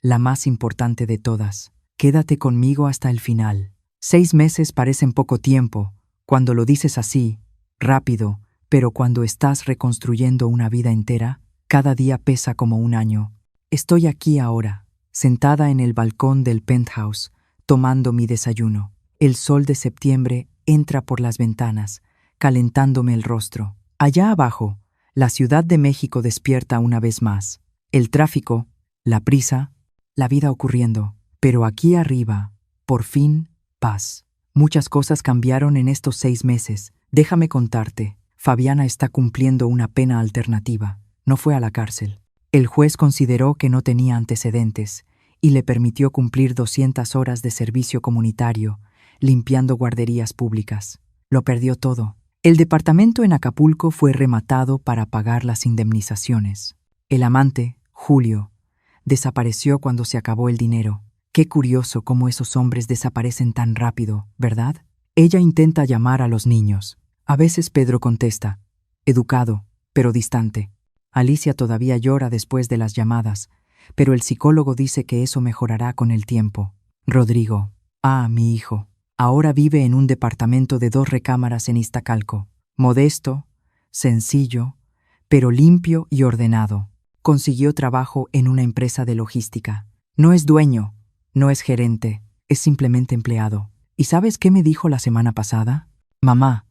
la más importante de todas. «Quédate conmigo hasta el final». 6 meses parecen poco tiempo, cuando lo dices así, rápido, pero cuando estás reconstruyendo una vida entera, cada día pesa como 1 año. Estoy aquí ahora, sentada en el balcón del penthouse, tomando mi desayuno. El sol de septiembre entra por las ventanas, calentándome el rostro. Allá abajo, la Ciudad de México despierta una vez más. El tráfico, la prisa, la vida ocurriendo. Pero aquí arriba, por fin, paz. Muchas cosas cambiaron en estos 6 meses. Déjame contarte. Fabiana está cumpliendo una pena alternativa. No fue a la cárcel. El juez consideró que no tenía antecedentes y le permitió cumplir 200 horas de servicio comunitario, limpiando guarderías públicas. Lo perdió todo. El departamento en Acapulco fue rematado para pagar las indemnizaciones. El amante, Julio, desapareció cuando se acabó el dinero. Qué curioso cómo esos hombres desaparecen tan rápido, ¿verdad? Ella intenta llamar a los niños. A veces Pedro contesta, educado, pero distante. Alicia todavía llora después de las llamadas, pero el psicólogo dice que eso mejorará con el tiempo. Rodrigo, mi hijo, ahora vive en un departamento de 2 recámaras en Iztacalco. Modesto, sencillo, pero limpio y ordenado. Consiguió trabajo en una empresa de logística. No es dueño, no es gerente, es simplemente empleado. ¿Y sabes qué me dijo la semana pasada? Mamá,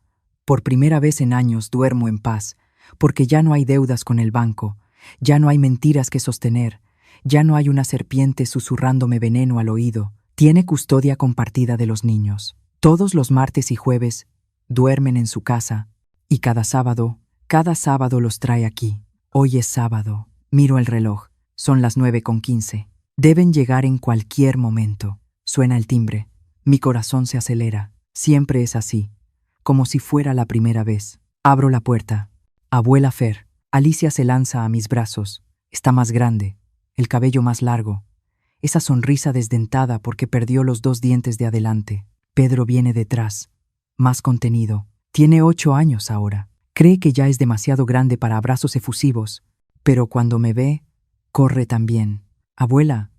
por primera vez en años duermo en paz, porque ya no hay deudas con el banco, ya no hay mentiras que sostener, ya no hay una serpiente susurrándome veneno al oído. Tiene custodia compartida de los niños. Todos los martes y jueves duermen en su casa y cada sábado los trae aquí. Hoy es sábado. Miro el reloj. Son las 9:15. Deben llegar en cualquier momento. Suena el timbre. Mi corazón se acelera. Siempre es así, como si fuera la primera vez. Abro la puerta. Abuela Fer. Alicia se lanza a mis brazos. Está más grande, el cabello más largo. Esa sonrisa desdentada porque perdió los 2 dientes de adelante. Pedro viene detrás, más contenido. Tiene 8 años ahora. Cree que ya es demasiado grande para abrazos efusivos, pero cuando me ve, corre también. Abuela,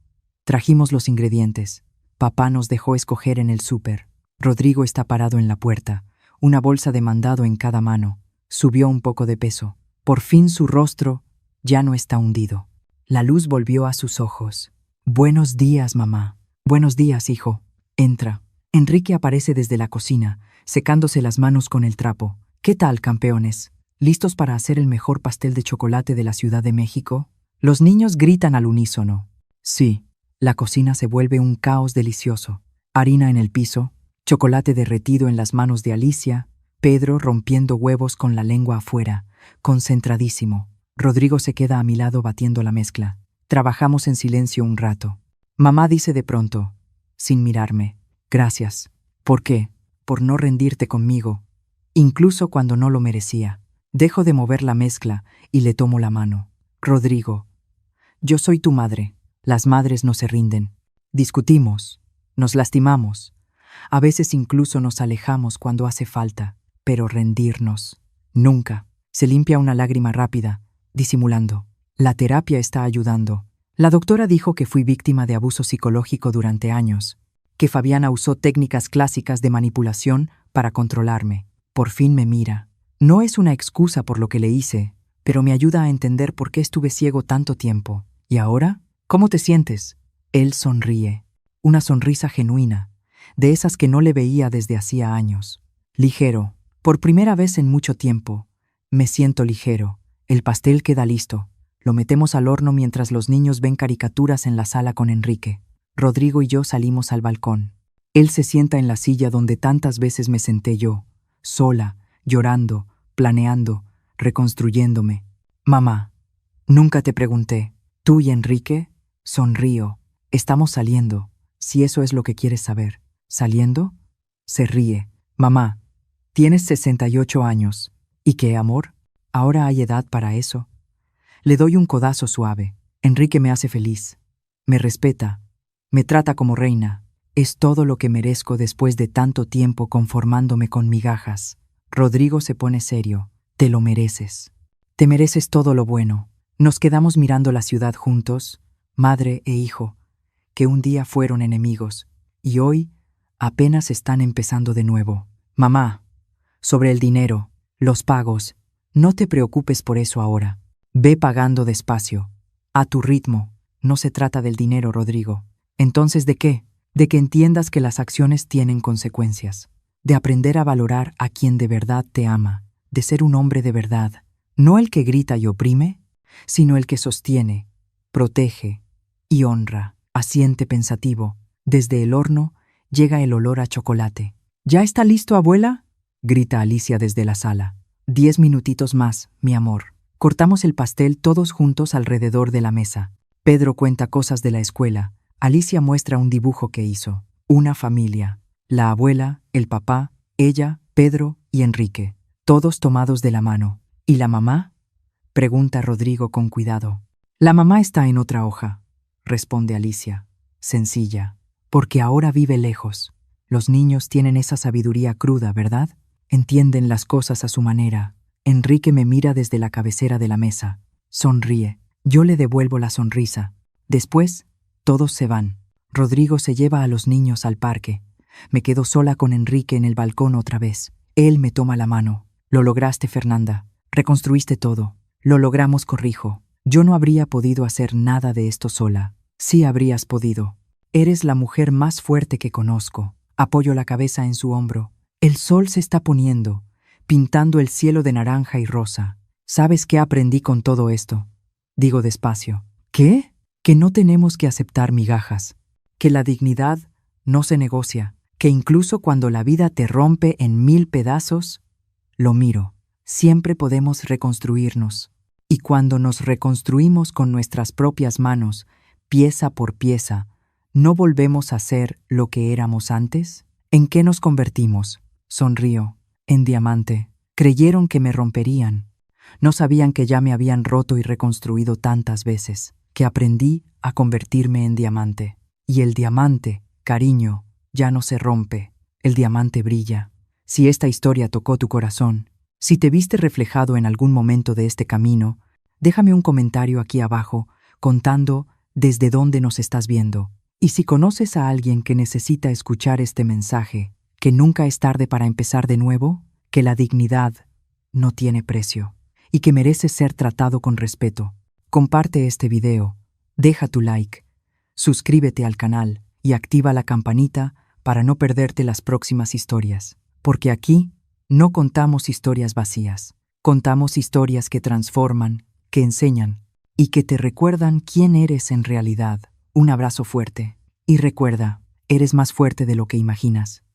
trajimos los ingredientes. Papá nos dejó escoger en el súper. Rodrigo está parado en la puerta, una bolsa de mandado en cada mano. Subió un poco de peso. Por fin su rostro ya no está hundido. La luz volvió a sus ojos. Buenos días, mamá. Buenos días, hijo. Entra. Enrique aparece desde la cocina, secándose las manos con el trapo. ¿Qué tal, campeones? ¿Listos para hacer el mejor pastel de chocolate de la Ciudad de México? Los niños gritan al unísono. Sí. La cocina se vuelve un caos delicioso. Harina en el piso, chocolate derretido en las manos de Alicia, Pedro rompiendo huevos con la lengua afuera, concentradísimo. Rodrigo se queda a mi lado batiendo la mezcla. Trabajamos en silencio un rato. Mamá dice de pronto, sin mirarme, gracias. ¿Por qué? Por no rendirte conmigo, incluso cuando no lo merecía. Dejo de mover la mezcla y le tomo la mano. Rodrigo, yo soy tu madre. Las madres no se rinden. Discutimos, nos lastimamos. A veces incluso nos alejamos cuando hace falta, pero rendirnos, nunca. Se limpia una lágrima rápida, disimulando. La terapia está ayudando. La doctora dijo que fui víctima de abuso psicológico durante años, que Fabiana usó técnicas clásicas de manipulación para controlarme. Por fin me mira. No es una excusa por lo que le hice, pero me ayuda a entender por qué estuve ciego tanto tiempo. ¿Y ahora? ¿Cómo te sientes? Él sonríe. Una sonrisa genuina, de esas que no le veía desde hacía años. Ligero. Por primera vez en mucho tiempo, me siento ligero. El pastel queda listo. Lo metemos al horno mientras los niños ven caricaturas en la sala con Enrique. Rodrigo y yo salimos al balcón. Él se sienta en la silla donde tantas veces me senté yo, sola, llorando, planeando, reconstruyéndome. Mamá, nunca te pregunté. ¿Tú y Enrique? Sonrío. Estamos saliendo, si eso es lo que quieres saber. ¿Saliendo? Se ríe. Mamá, tienes 68 años. ¿Y qué, amor? ¿Ahora hay edad para eso? Le doy un codazo suave. Enrique me hace feliz. Me respeta. Me trata como reina. Es todo lo que merezco después de tanto tiempo conformándome con migajas. Rodrigo se pone serio. Te lo mereces. Te mereces todo lo bueno. Nos quedamos mirando la ciudad juntos, madre e hijo, que un día fueron enemigos, y hoy apenas están empezando de nuevo. Mamá, sobre el dinero, los pagos, no te preocupes por eso ahora. Ve pagando despacio, a tu ritmo. No se trata del dinero, Rodrigo. ¿Entonces de qué? De que entiendas que las acciones tienen consecuencias, de aprender a valorar a quien de verdad te ama, de ser un hombre de verdad, no el que grita y oprime, sino el que sostiene, protege y honra. Asiente pensativo. Desde el horno llega el olor a chocolate. ¿Ya está listo, abuela?, grita Alicia desde la sala. 10 minutitos más, mi amor. Cortamos el pastel todos juntos alrededor de la mesa. Pedro cuenta cosas de la escuela. Alicia muestra un dibujo que hizo. Una familia. La abuela, el papá, ella, Pedro y Enrique. Todos tomados de la mano. ¿Y la mamá? Pregunta Rodrigo con cuidado. La mamá está en otra hoja, responde Alicia. Sencilla. Porque ahora vive lejos. Los niños tienen esa sabiduría cruda, ¿verdad? Entienden las cosas a su manera. Enrique me mira desde la cabecera de la mesa. Sonríe. Yo le devuelvo la sonrisa. Después, todos se van. Rodrigo se lleva a los niños al parque. Me quedo sola con Enrique en el balcón otra vez. Él me toma la mano. Lo lograste, Fernanda. Reconstruiste todo. Lo logramos, corrijo. Yo no habría podido hacer nada de esto sola. Sí habrías podido. Eres la mujer más fuerte que conozco. Apoyo la cabeza en su hombro. El sol se está poniendo, pintando el cielo de naranja y rosa. ¿Sabes qué aprendí con todo esto? Digo despacio. ¿Qué? Que no tenemos que aceptar migajas. Que la dignidad no se negocia. Que incluso cuando la vida te rompe en 1000 pedazos, lo miro. Siempre podemos reconstruirnos. Y cuando nos reconstruimos con nuestras propias manos, pieza por pieza, ¿no volvemos a ser lo que éramos antes? ¿En qué nos convertimos? Sonrío. En diamante. Creyeron que me romperían. No sabían que ya me habían roto y reconstruido tantas veces, que aprendí a convertirme en diamante. Y el diamante, cariño, ya no se rompe. El diamante brilla. Si esta historia tocó tu corazón, si te viste reflejado en algún momento de este camino, déjame un comentario aquí abajo contando desde dónde nos estás viendo. Y si conoces a alguien que necesita escuchar este mensaje, que nunca es tarde para empezar de nuevo, que la dignidad no tiene precio y que merece ser tratado con respeto, comparte este video, deja tu like, suscríbete al canal y activa la campanita para no perderte las próximas historias, porque aquí no contamos historias vacías, contamos historias que transforman, que enseñan y que te recuerdan quién eres en realidad. Un abrazo fuerte y recuerda, eres más fuerte de lo que imaginas.